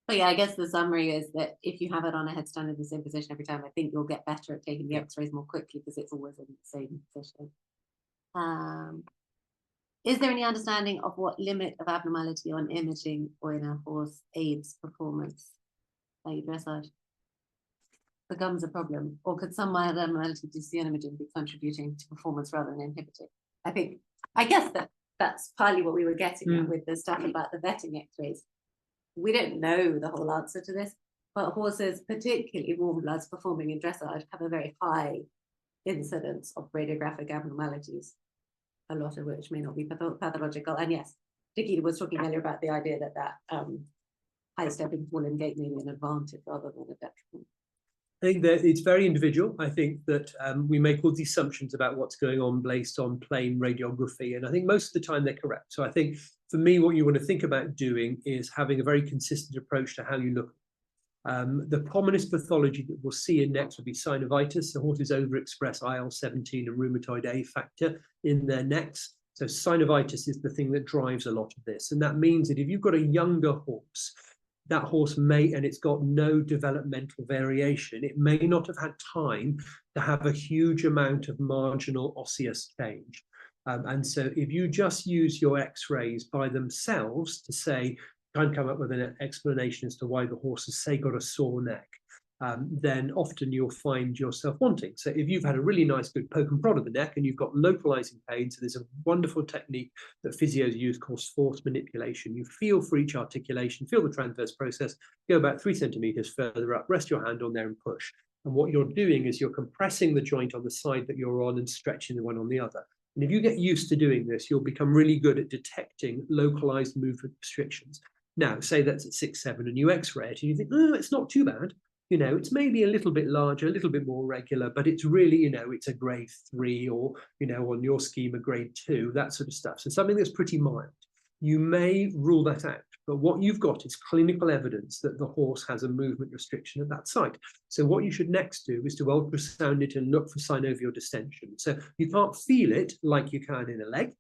But yeah, I guess the summary is that if you have it on a headstand in the same position every time, I think you'll get better at taking the x-rays more quickly because it's always in the same position. Is there any understanding of what limit of abnormality on imaging or in a horse aids performance, like dressage, becomes a problem? Or could some mild abnormality to see on imaging be contributing to performance rather than inhibiting? I guess that's partly what we were getting at with the stuff about the vetting x-rays. We don't know the whole answer to this, but horses, particularly warm bloods performing in dressage, have a very high incidence of radiographic abnormalities, a lot of which may not be pathological. And yes, Dickie was talking earlier about the idea that high stepping fall and gait may be an advantage rather than a detriment. I think that it's very individual. I think that we make all these assumptions about what's going on based on plain radiography, and I think most of the time they're correct. So I think for me, what you want to think about doing is having a very consistent approach to how you look. The commonest pathology that we'll see in necks would be synovitis. The horses overexpress IL-17 and rheumatoid A factor in their necks. So synovitis is the thing that drives a lot of this. And that means that if you've got a younger horse, that horse may, and it's got no developmental variation, it may not have had time to have a huge amount of marginal osseous change. And so if you just use your x-rays by themselves to say, try and come up with an explanation as to why the horse has, say, got a sore neck, then often you'll find yourself wanting. So if you've had a really nice good poke and prod of the neck and you've got localizing pain, so there's a wonderful technique that physios use called force manipulation. You feel for each articulation, feel the transverse process, go about 3 centimeters further up, rest your hand on there and push. And what you're doing is you're compressing the joint on the side that you're on and stretching the one on the other. And if you get used to doing this, you'll become really good at detecting localized movement restrictions. Now, say that's at 6-7 and you x-ray it and you think, oh, it's not too bad. You know, it's maybe a little bit larger, a little bit more regular, but it's really, you know, it's a grade 3 or, you know, on your scheme, a grade 2, that sort of stuff. So something that's pretty mild. You may rule that out, but what you've got is clinical evidence that the horse has a movement restriction at that site. So what you should next do is to ultrasound it and look for synovial distension. So you can't feel it like you can in a leg.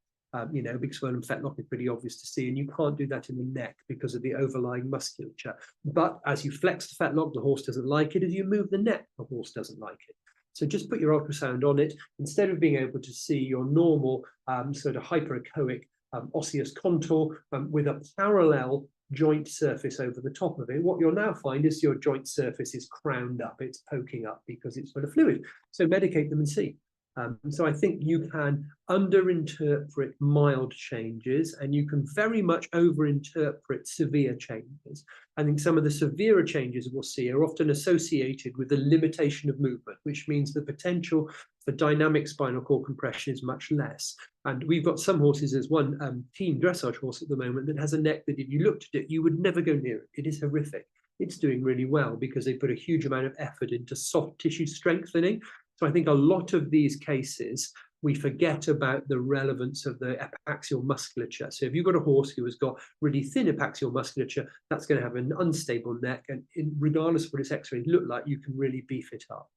You know, big swollen fetlock is pretty obvious to see, and you can't do that in the neck because of the overlying musculature. But as you flex the fetlock, the horse doesn't like it. As you move the neck, the horse doesn't like it. So just put your ultrasound on it. Instead of being able to see your normal sort of hyperechoic osseous contour with a parallel joint surface over the top of it, what you'll now find is your joint surface is crowned up, it's poking up because it's full of fluid. So medicate them and see. So I think you can underinterpret mild changes and you can very much overinterpret severe changes. I think some of the severer changes we'll see are often associated with the limitation of movement, which means the potential for dynamic spinal cord compression is much less. And we've got some horses, there's one team dressage horse at the moment that has a neck that if you looked at it, you would never go near it. It is horrific. It's doing really well because they put a huge amount of effort into soft tissue strengthening. So I think a lot of these cases, we forget about the relevance of the epaxial musculature. So if you've got a horse who has got really thin epaxial musculature, that's going to have an unstable neck. And regardless of what its x-rays look like, you can really beef it up.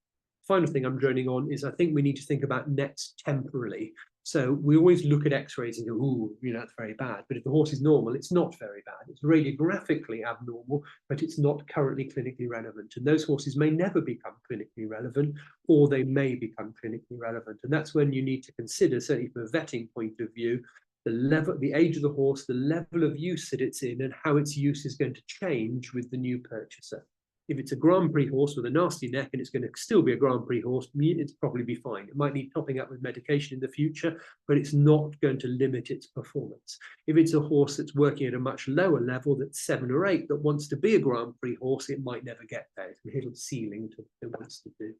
Final thing I'm droning on is I think we need to think about necks temporally. So we always look at x-rays and go, ooh, you know, that's very bad. But if the horse is normal, it's not very bad. It's radiographically abnormal, but it's not currently clinically relevant. And those horses may never become clinically relevant, or they may become clinically relevant. And that's when you need to consider, certainly from a vetting point of view, the level, the age of the horse, the level of use that it's in, and how its use is going to change with the new purchaser. If it's a Grand Prix horse with a nasty neck and it's going to still be a Grand Prix horse, it's probably be fine. It might need topping up with medication in the future, but it's not going to limit its performance. If it's a horse that's working at a much lower level, that's 7 or 8, that wants to be a Grand Prix horse, it might never get there. It's going to hit a ceiling to what it wants to do.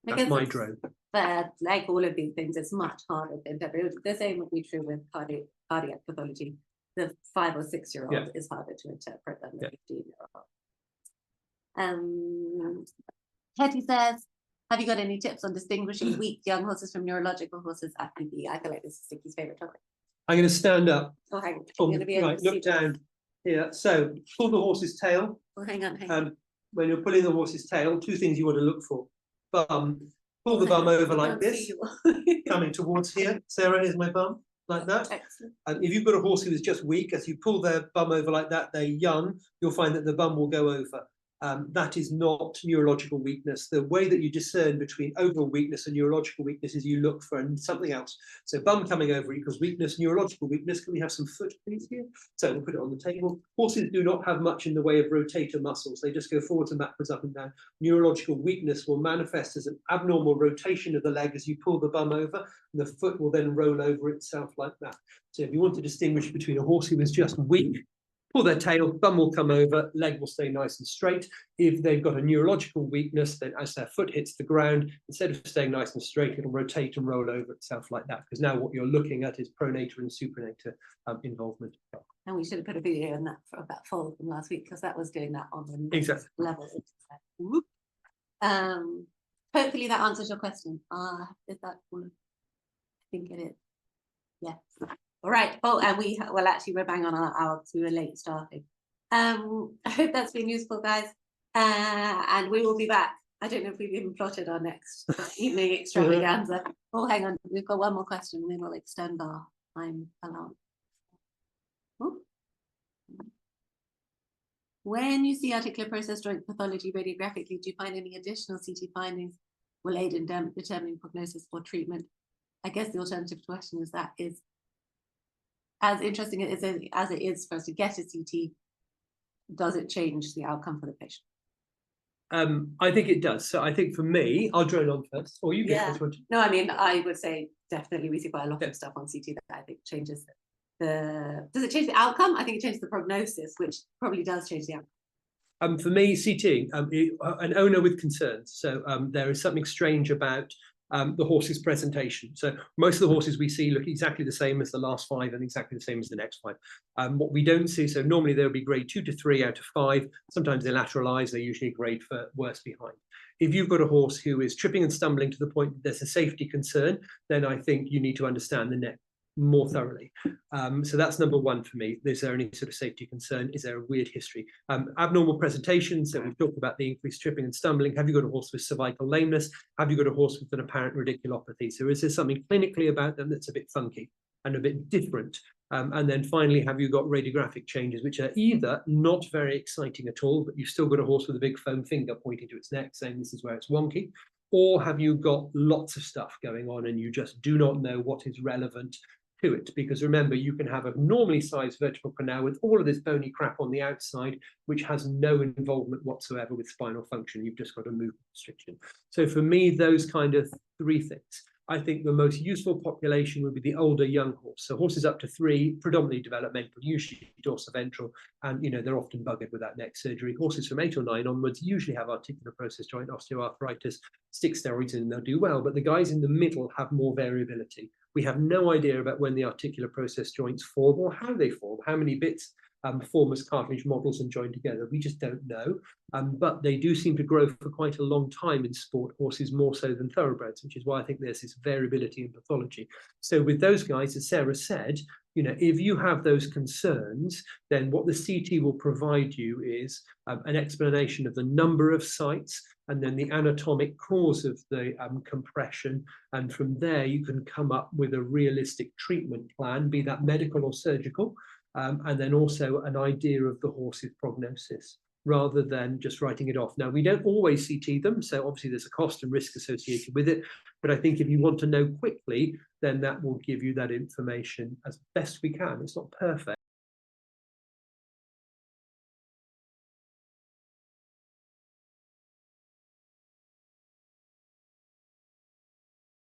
That's my drone. But like all of these things, it's much harder to interpret. The same would be true with cardiac pathology. The 5 or 6 year old is harder to interpret than the 15-year-old. Hetty says, have you got any tips on distinguishing weak young horses from neurological horses at PB? I feel like this is Dickie's favorite topic. I'm going to stand up. Oh, hang on. Right, look down here. So pull the horse's tail. Oh, hang on. When you're pulling the horse's tail, 2 things you want to look for. Bum. Pull the bum over like this, coming towards here. Sarah, here's my bum, like that. And if you've got a horse who is just weak, as you pull their bum over like that, they're young, you'll find that the bum will go over. That is not neurological weakness. The way that you discern between overall weakness and neurological weakness is you look for something else. So bum coming over equals weakness, neurological weakness. Can we have some foot, please, here? So we'll put it on the table. Horses do not have much in the way of rotator muscles. They just go forwards and backwards, up and down. Neurological weakness will manifest as an abnormal rotation of the leg as you pull the bum over, and the foot will then roll over itself like that. So if you want to distinguish between a horse who is just weak, pull their tail, bum will come over, leg will stay nice and straight. If they've got a neurological weakness, then as their foot hits the ground, instead of staying nice and straight, it'll rotate and roll over itself like that. Because now what you're looking at is pronator and supranator involvement. And we should have put a video in that for that foal from last week, because that was doing that on the next level. Hopefully that answers your question. Is that all? I think it is. Yes. All right. Oh, and we're bang on our hour because we were late starting. I hope that's been useful, guys. And we will be back. I don't know if we've even plotted our next evening extravaganza. Oh, hang on. We've got one more question, and then we'll extend our time allowed. Oh. When you see articular process joint pathology radiographically, do you find any additional CT findings will aid in determining prognosis or treatment? I guess the alternative question is that is as interesting as it is for us to get a CT, does it change the outcome for the patient? I think it does. So I think for me, I'll drone on first, or you get this one. No, I mean, I would say definitely we see quite a lot of stuff on CT that I think changes does it change the outcome? I think it changes the prognosis, which probably does change the outcome. For me, CT, an owner with concerns. So there is something strange about the horse's presentation. So most of the horses we see look exactly the same as the last 5 and exactly the same as the next 5. What we don't see, so normally they'll be grade 2 to 3 out of 5. Sometimes they lateralize, they're usually grade for worse behind. If you've got a horse who is tripping and stumbling to the point that there's a safety concern, then I think you need to understand the neck more thoroughly. So that's number 1 for me. Is there any sort of safety concern? Is there a weird history? Abnormal presentation. So we've talked about the increased tripping and stumbling. Have you got a horse with cervical lameness? Have you got a horse with an apparent radiculopathy? So is there something clinically about them that's a bit funky and a bit different? And then finally, have you got radiographic changes, which are either not very exciting at all, but you've still got a horse with a big foam finger pointing to its neck saying this is where it's wonky, or have you got lots of stuff going on and you just do not know what is relevant to it? Because remember, you can have a normally sized vertebral canal with all of this bony crap on the outside, which has no involvement whatsoever with spinal function. You've just got a movement restriction. So for me, those kind of 3 things. I think the most useful population would be the older young horse. So horses up to 3, predominantly developmental, usually dorsiventral, and they're often buggered with that neck surgery. Horses from 8 or 9 onwards usually have articular process joint osteoarthritis, stick steroids in and they'll do well. But the guys in the middle have more variability. We have no idea about when the articular process joints form or how they form, how many bits form as cartilage models and join together. We just don't know. But they do seem to grow for quite a long time in sport horses, more so than thoroughbreds, which is why I think there's this variability in pathology. So with those guys, as Sarah said, if you have those concerns, then what the CT will provide you is an explanation of the number of sites and then the anatomic cause of the compression. And from there, you can come up with a realistic treatment plan, be that medical or surgical, and then also an idea of the horse's prognosis, rather than just writing it off. Now, we don't always CT them, so obviously there's a cost and risk associated with it. But I think if you want to know quickly, then that will give you that information as best we can. It's not perfect.